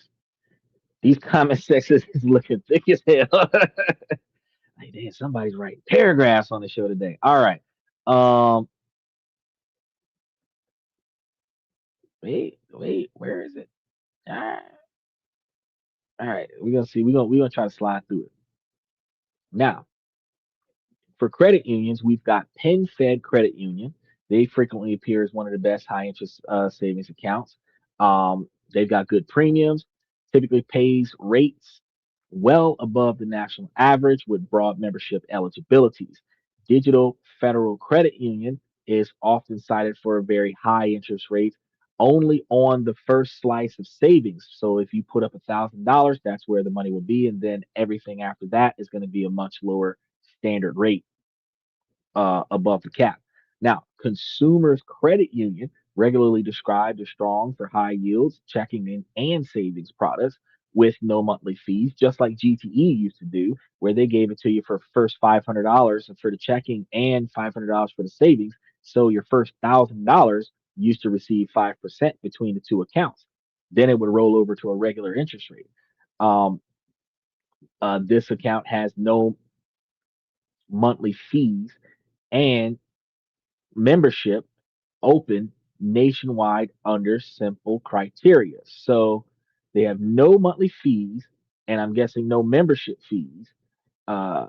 These comment sections is looking thick as hell. Hey, damn, somebody's writing paragraphs on the show today. All right. Um, wait, where is it? All right. We're gonna see. We're gonna try to slide through it. Now, for credit unions, we've got PenFed Credit Union. They frequently appear as one of the best high interest savings accounts. They've got good premiums, typically pays rates well above the national average with broad membership eligibilities. Digital Federal Credit Union is often cited for very high interest rates only on the first slice of savings. So if you put up $1,000, that's where the money will be, and then everything after that is going to be a much lower standard rate above the cap. Now, Consumers Credit Union, regularly described as strong for high yields, checking and savings products with no monthly fees, just like GTE used to do, where they gave it to you for first $500 for the checking and $500 for the savings. So your first $1,000 used to receive 5% between the two accounts. Then it would roll over to a regular interest rate. Um, this account has no monthly fees and membership open nationwide under simple criteria. So they have no monthly fees, and I'm guessing no membership fees, uh,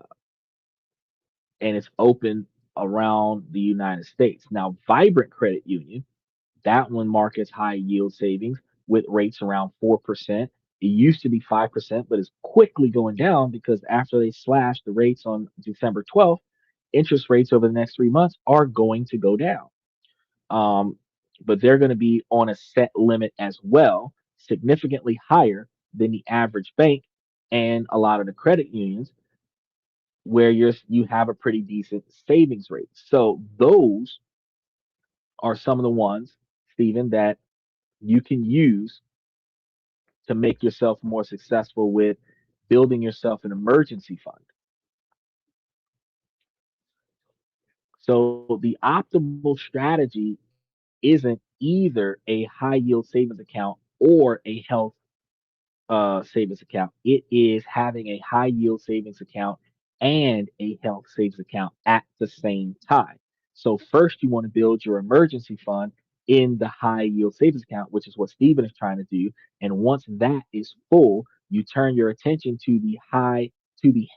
and it's open around the United States. Now, Vibrant Credit Union, that one markets high yield savings with rates around 4%. It used to be 5%, but it's quickly going down because after they slashed the rates on December 12th, interest rates over the next 3 months are going to go down. um, but they're going to be on a set limit as well, significantly higher than the average bank and a lot of the credit unions, where you have a pretty decent savings rate. So those are some of the ones, Stephen, that you can use to make yourself more successful with building yourself an emergency fund. So the optimal strategy isn't either a high yield savings account or a health savings account. It is having a high yield savings account and a health savings account at the same time. So first you want to build your emergency fund in the high yield savings account, which is what Stephen is trying to do. And once that is full, you turn your attention to the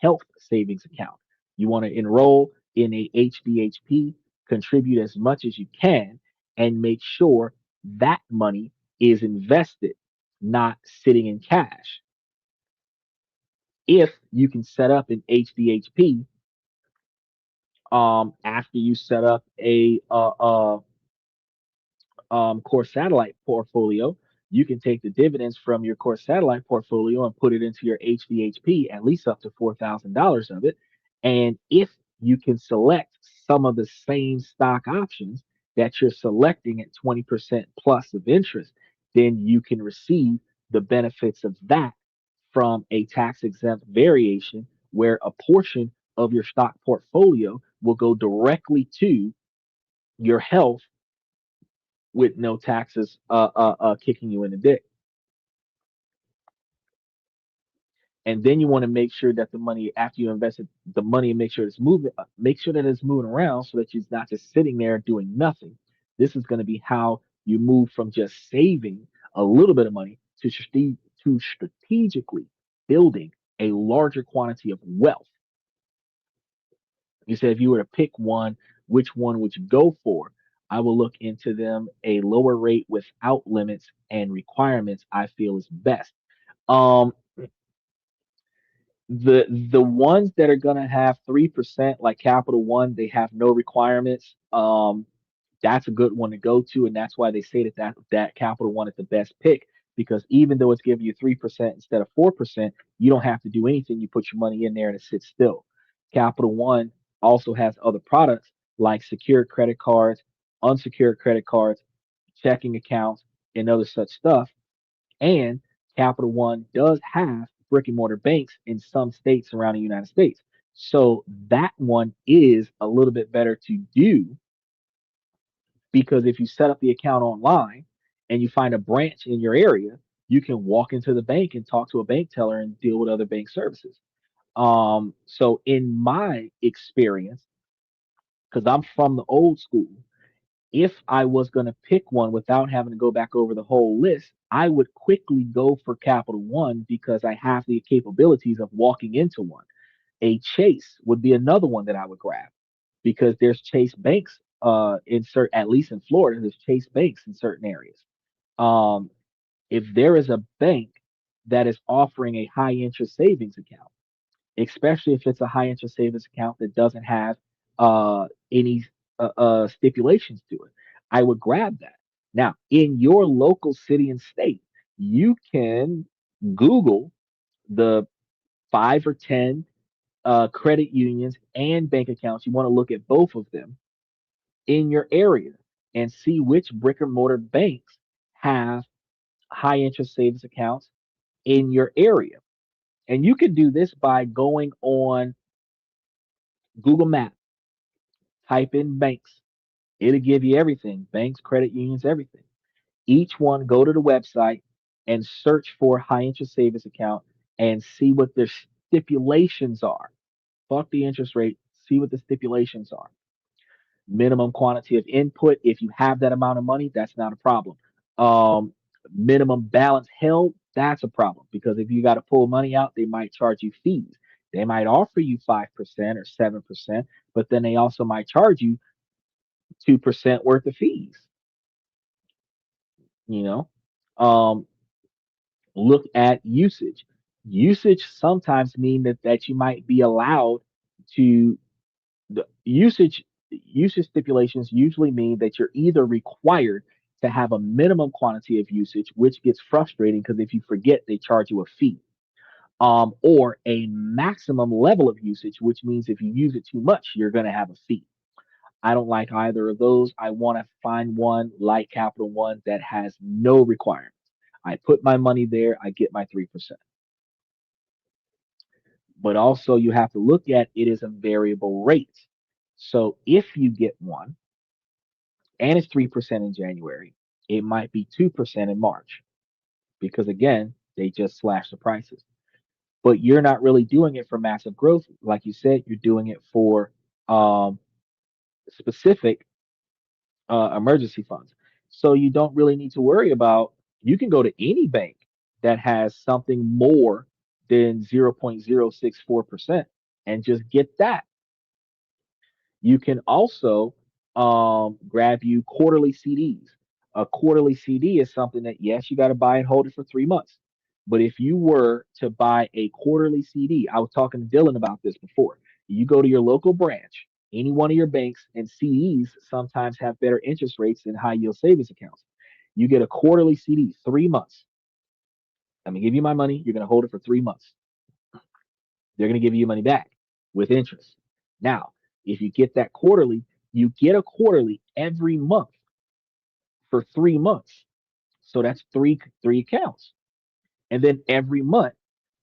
health savings account. You want to enroll in a HDHP, contribute as much as you can, and make sure that money is invested, not sitting in cash. If you can set up an HDHP, after you set up a core satellite portfolio, you can take the dividends from your core satellite portfolio and put it into your HDHP, at least up to $4,000 of it. And if you can select some of the same stock options that you're selecting at 20% plus of interest, then you can receive the benefits of that from a tax exempt variation where a portion of your stock portfolio will go directly to your health with no taxes kicking you in the dick. And then you want to make sure that the money after you invested the money, make sure it's moving, make sure that it's moving around so that you're not just sitting there doing nothing. This is going to be how you move from just saving a little bit of money to strategically building a larger quantity of wealth. You said if you were to pick one, which one would you go for? I will look into them. A lower rate without limits and requirements, I feel is best. Um, the ones that are gonna have 3%, like Capital One, they have no requirements. That's a good one to go to, and that's why they say that Capital One is the best pick because even though it's giving you 3% instead of 4%, you don't have to do anything. You put your money in there and it sits still. Capital One also has other products like secured credit cards, unsecured credit cards, checking accounts, and other such stuff. And Capital One does have brick and mortar banks in some states around the United States. So that one is a little bit better to do because if you set up the account online and you find a branch in your area, you can walk into the bank and talk to a bank teller and deal with other bank services. So in my experience, because I'm from the old school, if I was going to pick one without having to go back over the whole list, I would quickly go for Capital One because I have the capabilities of walking into one. A Chase would be another one that I would grab because there's Chase banks in certain, at least in Florida, there's Chase banks in certain areas. Um, if there is a bank that is offering a high interest savings account, especially if it's a high interest savings account that doesn't have any stipulations to it, I would grab that. Now, in your local city and state, you can Google the 5 or 10 credit unions and bank accounts. You want to look at both of them in your area and see which brick and mortar banks have high interest savings accounts in your area. And you can do this by going on Google Maps, type in banks. It'll give you everything banks, credit unions, everything. Each one, go to the website and search for high interest savings account and see what their stipulations are. Fuck the interest rate, see what the stipulations are. Minimum quantity of input. If you have that amount of money, that's not a problem. Um, Minimum balance held, that's a problem because if you got to pull money out, they might charge you fees. They might offer you 5% or 7%, but then they also might charge you 2% worth of fees. You know, um, look at usage. Usage sometimes mean that you might be allowed to the usage stipulations usually mean that you're either required to have a minimum quantity of usage, which gets frustrating because if you forget, they charge you a fee. Or a maximum level of usage, which means if you use it too much, you're going to have a fee. I don't like either of those. I want to find one like Capital One that has no requirements. I put my money there, I get my 3%. But also, you have to look at it as a variable rate. So if you get one, and it's 3% in January, it might be 2% in March because again, they just slash the prices. But you're not really doing it for massive growth. Like you said, you're doing it for um, specific emergency funds. So you don't really need to worry about, you can go to any bank that has something more than 0.064% and just get that. You can also grab you quarterly CDs. A quarterly CD is something that, yes, you got to buy and hold it for 3 months. But if you were to buy a quarterly CD, I was talking to Dylan about this before. You go to your local branch, any one of your banks, and CDs sometimes have better interest rates than high yield savings accounts. You get a quarterly CD, 3 months. I'm going to give you my money. You're going to hold it for 3 months. They're going to give you money back with interest. Now, if you get that quarterly, you get a quarterly every month for 3 months. So that's three accounts. And then every month,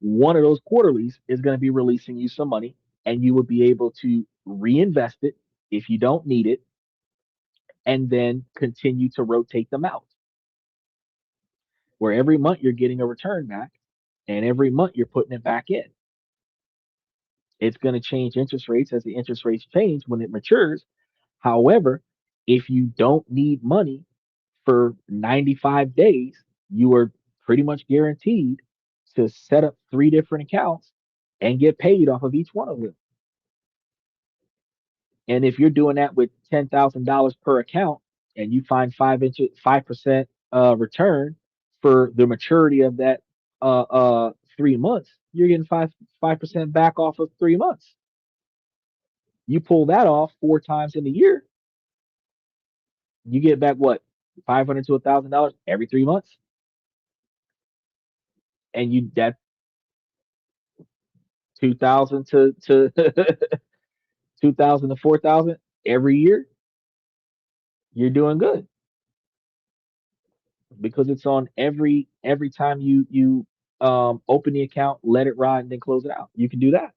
one of those quarterlies is going to be releasing you some money, and you will be able to reinvest it if you don't need it, and then continue to rotate them out. Where every month you're getting a return back, and every month you're putting it back in. It's going to change interest rates as the interest rates change when it matures. However, if you don't need money for 95 days, you are pretty much guaranteed to set up 3 different accounts and get paid off of each one of them. And if you're doing that with $10,000 per account and you find 5% return for the maturity of that 3 months, you're getting 5% back off of 3 months. You pull that off 4 times in a year, You get back what, 500 to $1,000 every 3 months, and you that 2,000 to 2,000 to 4,000 every year. You're doing good because it's on every time you open the account, let it ride, and then close it out. You can do that.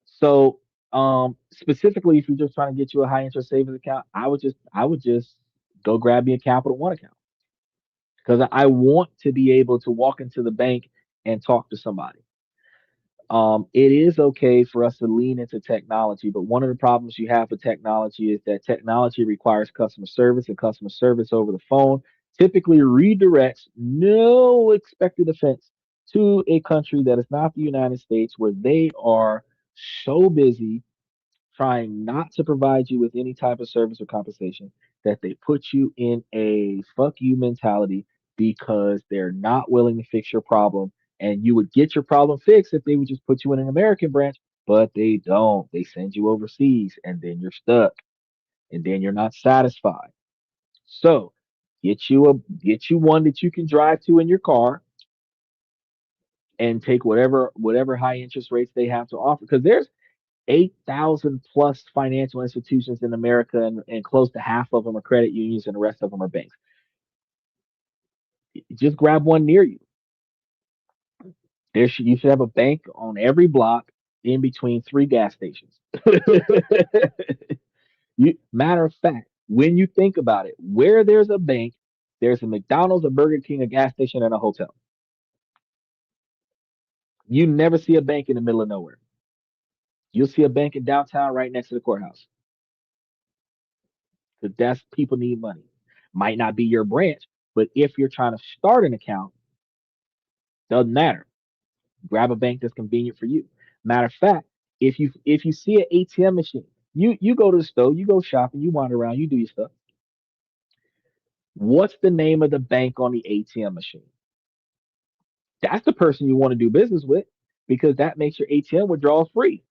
So specifically, if you're just trying to get you a high interest savings account, I would just go grab me a Capital One account because I want to be able to walk into the bank and talk to somebody. It is okay for us to lean into technology, but one of the problems you have with technology is that technology requires customer service, and customer service over the phone typically redirects no expected offense to a country that is not the United States, where they are so busy trying not to provide you with any type of service or compensation that they put you in a fuck you mentality because they're not willing to fix your problem. And you would get your problem fixed if they would just put you in an American branch, but they don't. They send you overseas and then you're stuck and then you're not satisfied. So get you one that you can drive to in your car and take whatever high interest rates they have to offer. Because there's 8,000 plus financial institutions in America, and close to half of them are credit unions and the rest of them are banks. Just grab one near you. You should have a bank on every block in between three gas stations. Matter of fact, when you think about it, where there's a bank, there's a McDonald's, a Burger King, a gas station, and a hotel. You never see a bank in the middle of nowhere. You'll see a bank in downtown right next to the courthouse because that's people need money. Might not be your branch, but if you're trying to start an account, doesn't matter. Grab a bank that's convenient for you. Matter of fact, if you see an ATM machine, you go to the store, you go shopping, you wander around, you do your stuff. What's the name of the bank on the ATM machine? That's the person you want to do business with because that makes your ATM withdrawals free.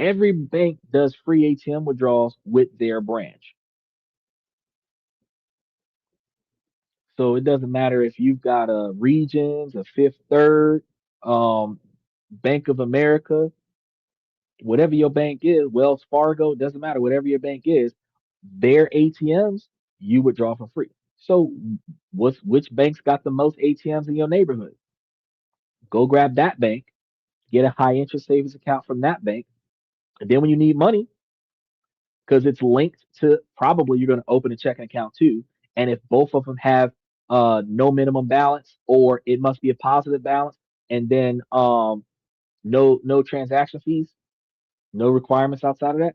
Every bank does free ATM withdrawals with their branch. So it doesn't matter if you've got a Regions, a Fifth Third, um, Bank of America, whatever your bank is, Wells Fargo, doesn't matter, whatever your bank is, their ATMs you withdraw for free. So which banks got the most ATMs in your neighborhood? Go grab that bank, get a high interest savings account from that bank, and then when you need money, because it's linked to probably you're going to open a checking account too. And if both of them have no minimum balance or it must be a positive balance, and then no transaction fees, no requirements outside of that,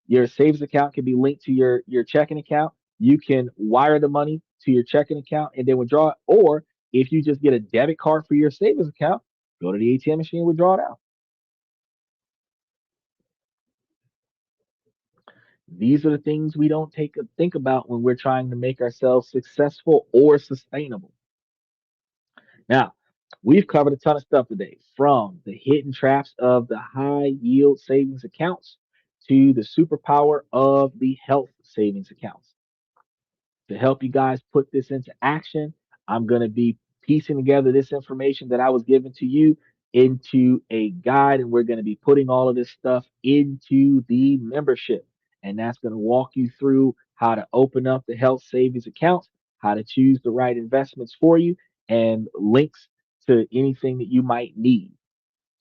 your savings account can be linked to your checking account. You can wire the money to your checking account and then withdraw it. Or if you just get a debit card for your savings account, go to the ATM machine and withdraw it out. These are the things we don't think about when we're trying to make ourselves successful or sustainable. Now, we've covered a ton of stuff today, from the hidden traps of the high yield savings accounts to the superpower of the health savings accounts. To help you guys put this into action, I'm going to be piecing together this information that I was given to you into a guide, and we're going to be putting all of this stuff into the membership. And that's going to walk you through how to open up the health savings accounts, how to choose the right investments for you, and links to anything that you might need.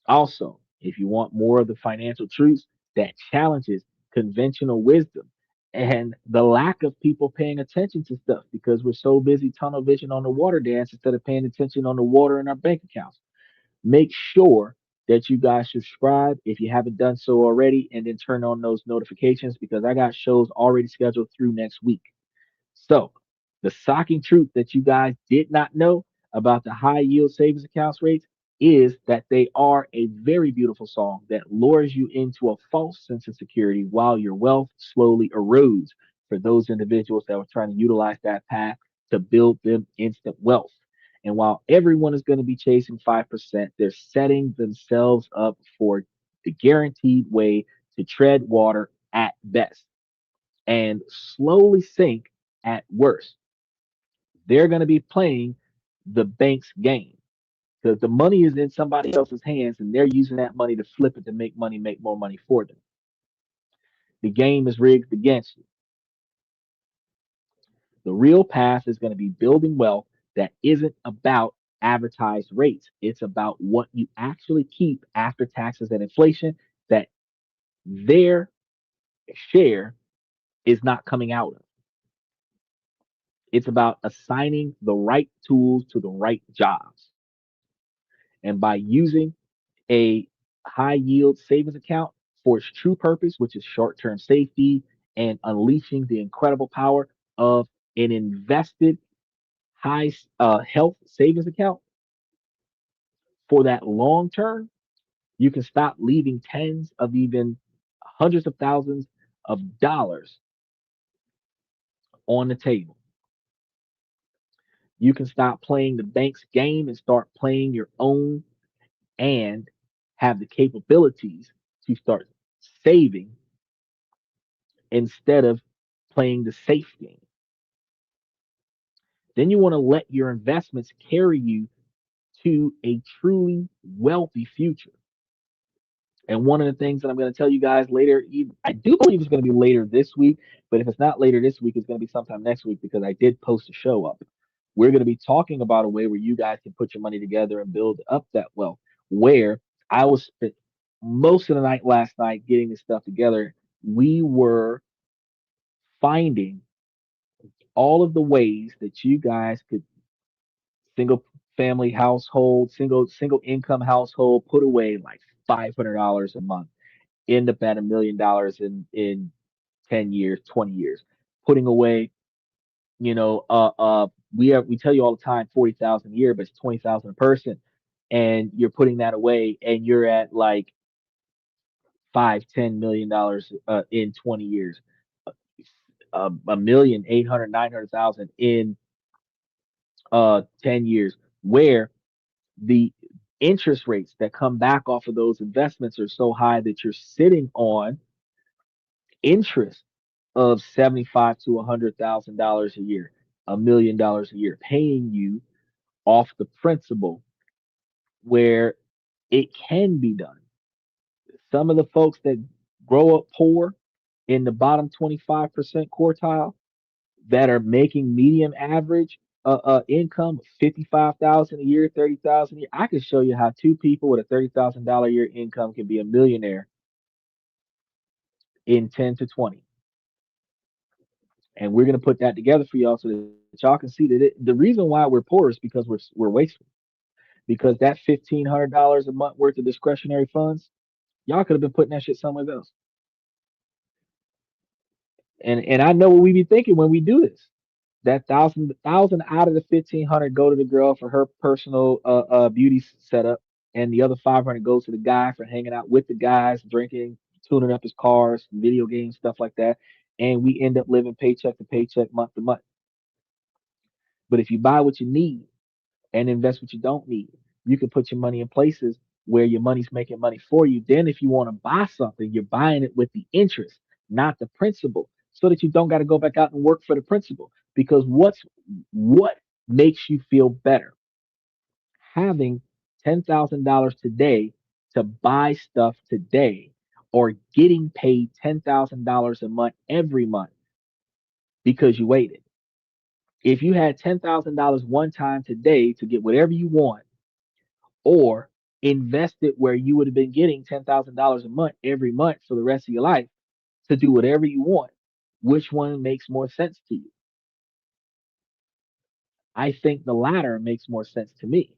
Also, if you want more of the financial truths that challenges conventional wisdom and the lack of people paying attention to stuff because we're so busy tunnel vision on the water dance instead of paying attention on the water in our bank accounts, make sure that you guys subscribe if you haven't done so already, and then turn on those notifications because I got shows already scheduled through next week. So, the shocking truth that you guys did not know about the high yield savings accounts rates is that they are a very beautiful song that lures you into a false sense of security while your wealth slowly erodes for those individuals that are trying to utilize that path to build them instant wealth. And while everyone is going to be chasing 5%, they're setting themselves up for the guaranteed way to tread water at best. and slowly sink at worst. They're going to be playing the bank's game because the money is in somebody else's hands and they're using that money to flip it to make money, make more money for them. The game is rigged against you. The real path is going to be building wealth that isn't about advertised rates. It's about what you actually keep after taxes and inflation that their share is not coming out of. It's about assigning the right tools to the right jobs. And by using a high yield savings account for its true purpose, which is short term safety and unleashing the incredible power of an invested high health savings account for that long term, you can stop leaving tens of even hundreds of thousands of dollars on the table. You can stop playing the bank's game and start playing your own and have the capabilities to start saving instead of playing the safe game. Then you want to let your investments carry you to a truly wealthy future. And one of the things that I'm going to tell you guys later, I do believe it's going to be later this week, but if it's not later this week, it's going to be sometime next week because I did post a show up. We're going to be talking about a way where you guys can put your money together and build up that wealth. Where I was spent most of the night last night getting this stuff together. We were finding all of the ways that you guys could single family household, single income household, put away like $500 a month, end up at $1 million in 10 years, 20 years, putting away, you know, we tell you all the time 40,000 a year, but it's 20,000 a person, and you're putting that away, and you're at like 5, $10 million in 20 years, a million 800 900,000 in 10 years, where the interest rates that come back off of those investments are so high that you're sitting on interest of 75 to $100,000 a year, $1 million a year, paying you off the principal where it can be done. Some of the folks that grow up poor in the bottom 25% quartile that are making medium average income, 55,000 a year, 30,000 a year. I can show you how two people with a $30,000 a year income can be a millionaire in 10 to 20. And we're going to put that together for y'all so that y'all can see that the reason why we're poor is because we're wasteful. Because that $1,500 a month worth of discretionary funds, y'all could have been putting that shit somewhere else. And I know what we be thinking when we do this. That thousand out of the 1,500 go to the girl for her personal beauty setup, and the other 500 goes to the guy for hanging out with the guys, drinking, tuning up his cars, video games, stuff like that. And we end up living paycheck to paycheck, month to month. But if you buy what you need and invest what you don't need, you can put your money in places where your money's making money for you. Then, if you want to buy something, you're buying it with the interest, not the principal, so that you don't got to go back out and work for the principal. Because what makes you feel better? Having $10,000 today to buy stuff today, or getting paid $10,000 a month every month because you waited. If you had $10,000 one time today to get whatever you want, or invest it where you would have been getting $10,000 a month every month for the rest of your life to do whatever you want, which one makes more sense to you? I think the latter makes more sense to me.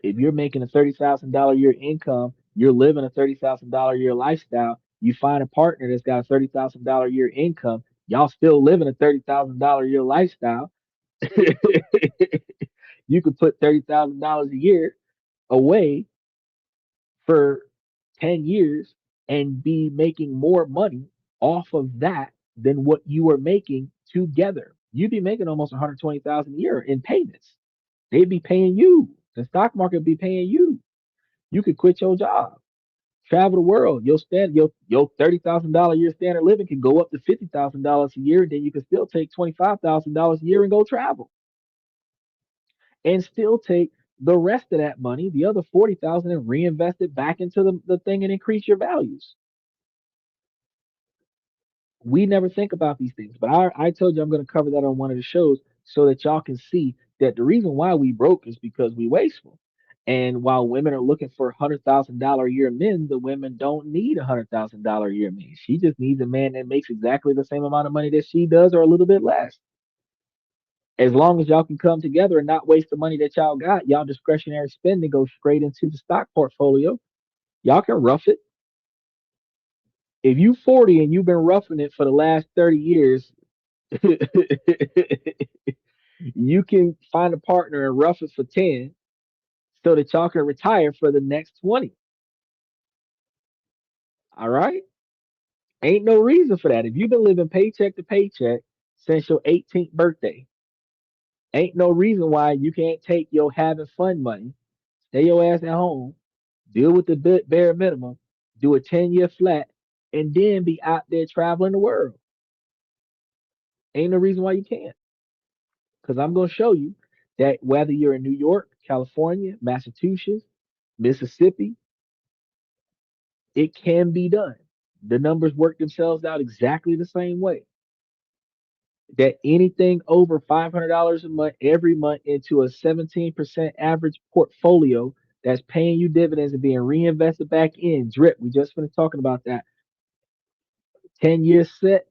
If you're making a $30,000 a year income, you're living a $30,000 a year lifestyle, you find a partner that's got a $30,000 a year income, y'all still living a $30,000 a year lifestyle. You could put $30,000 a year away for 10 years and be making more money off of that than what you were making together. You'd be making almost 120,000 a year in payments. They'd be paying you. The stock market would be paying you. You could quit your job Travel the world. Your $30,000 a year standard living can go up to $50,000 a year. Then you can still take $25,000 a year and go travel, and still take the rest of that money, the other 40,000, and reinvest it back into the thing and increase your values. We never think about these things, but I told you I'm going to cover that on one of the shows so that y'all can see that the reason why we broke is because we wasteful. And while women are looking for $100,000 a year men, the women don't need $100,000 a year men. She just needs a man that makes exactly the same amount of money that she does, or a little bit less. As long as y'all can come together and not waste the money that y'all got, y'all discretionary spending goes straight into the stock portfolio. Y'all can rough it. If you 40 and you've been roughing it for the last 30 years, you can find a partner and rough it for 10 so that y'all can retire for the next 20. All right? Ain't no reason for that. If you've been living paycheck to paycheck since your 18th birthday, ain't no reason why you can't take your having fun money, stay your ass at home, deal with the bare minimum, do a 10-year flat, and then be out there traveling the world. Ain't no reason why you can't. Because I'm going to show you that whether you're in New York, California, Massachusetts, Mississippi, it can be done. The numbers work themselves out exactly the same way. That anything over $500 a month every month into a 17% average portfolio that's paying you dividends and being reinvested back in drip. We just finished talking about that. 10-year set,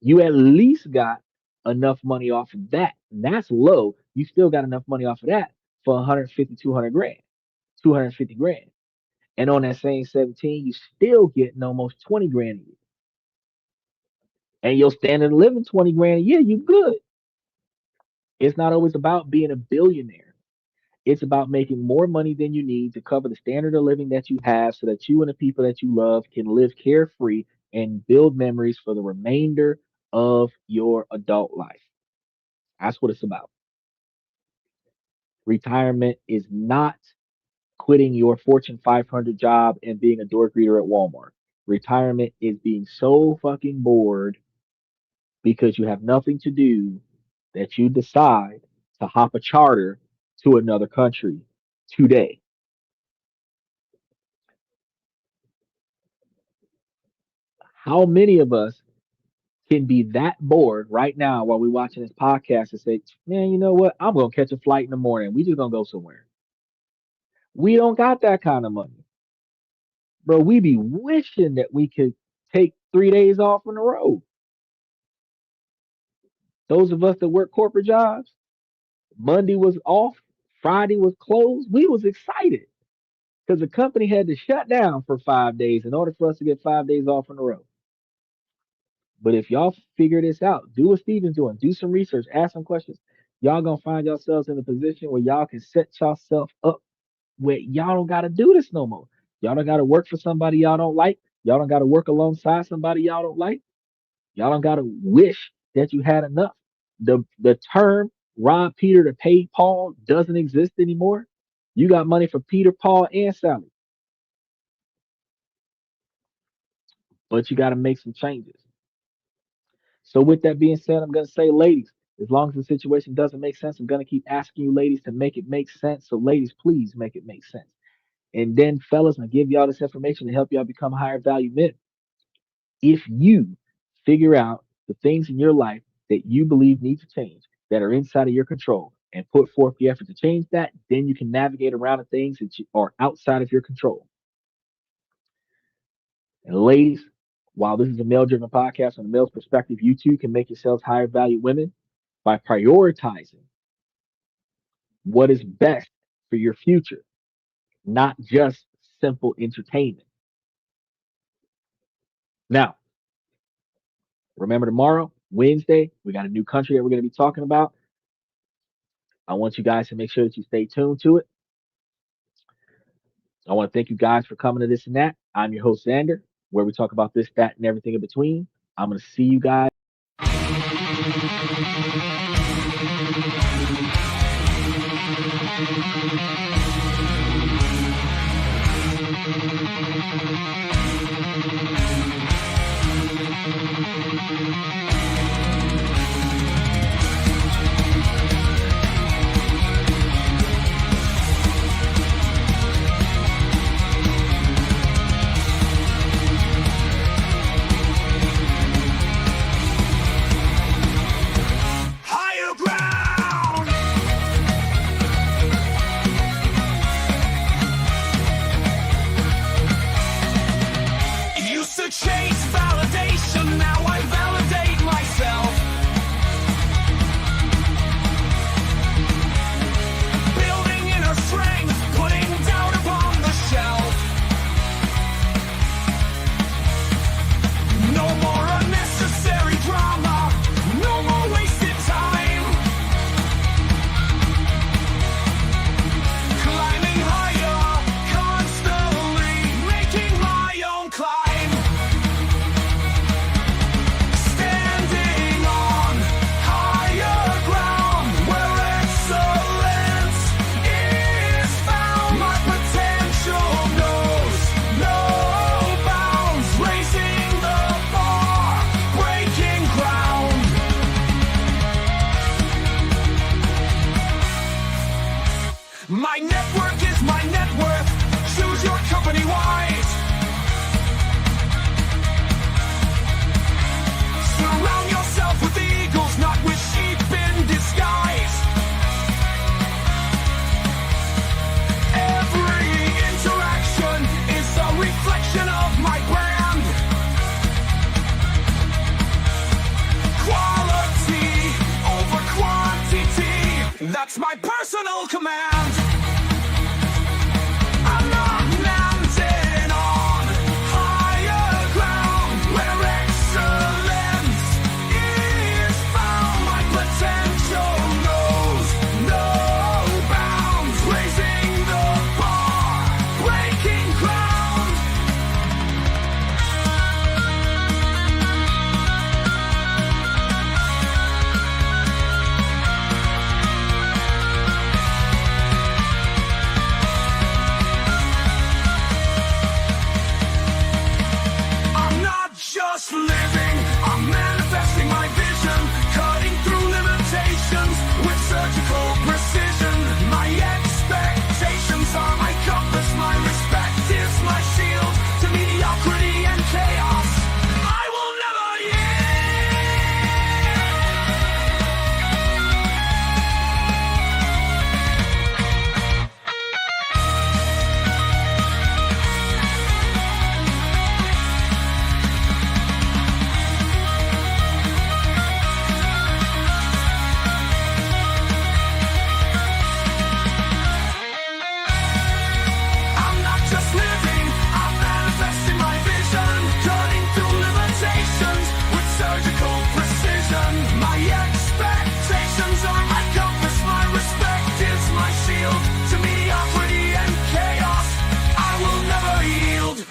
you at least got enough money off of that. And that's low. You still got enough money off of that for 150, 200 grand, 250 grand. And on that same 17, you still getting almost 20 grand a year. And your standard of living 20 grand a year, you good. It's not always about being a billionaire. It's about making more money than you need to cover the standard of living that you have so that you and the people that you love can live carefree and build memories for the remainder of your adult life. That's what it's about. Retirement is not quitting your Fortune 500 job and being a door greeter at Walmart. Retirement is being so fucking bored because you have nothing to do that you decide to hop a charter to another country today. How many of us can be that bored right now while we're watching this podcast and say, man, you know what? I'm going to catch a flight in the morning. We just going to go somewhere. We don't got that kind of money. Bro, we be wishing that we could take 3 days off on the road. Those of us that work corporate jobs, Monday was off, Friday was closed. We was excited because the company had to shut down for 5 days in order for us to get 5 days off on the road. But if y'all figure this out, do what Steven's doing, do some research, ask some questions, y'all gonna find yourselves in a position where y'all can set yourself up where y'all don't gotta do this no more. Y'all don't gotta work for somebody y'all don't like. Y'all don't gotta work alongside somebody y'all don't like. Y'all don't gotta wish that you had enough. The term rob Peter to pay Paul doesn't exist anymore. You got money for Peter, Paul, and Sally, but you got to make some changes. So, with that being said, I'm going to say, ladies, as long as the situation doesn't make sense, I'm going to keep asking you, ladies, to make it make sense. So, ladies, please make it make sense. And then, fellas, I give y'all this information to help y'all become higher value men. If you figure out the things in your life that you believe need to change that are inside of your control and put forth the effort to change that, then you can navigate around the things that are outside of your control. And ladies, while this is a male driven podcast from a male's perspective, you too can make yourselves higher value women by prioritizing what is best for your future, not just simple entertainment. Now, remember tomorrow, Wednesday, we got a new country that we're going to be talking about. I want you guys to make sure that you stay tuned to it. I want to thank you guys for coming to this and that. I'm your host, Xander, where we talk about this, that, and everything in between. I'm going to see you guys. Chase validation, now I validate myself. Building inner strength, putting doubt upon the shelf. No more unnecessary drama, no more wasted time. Climbing higher, constantly making my own climb. My network is my net worth. Choose your company wise. Surround yourself with eagles, not with sheep in disguise. Every interaction is a reflection of my brand. Quality over quantity, that's my personal command. Living, I'm manifesting my vision, cutting through limitations with surgical precision. My expectations are my compass, my respect is my shield to mediocrity and chaos. I will never yield.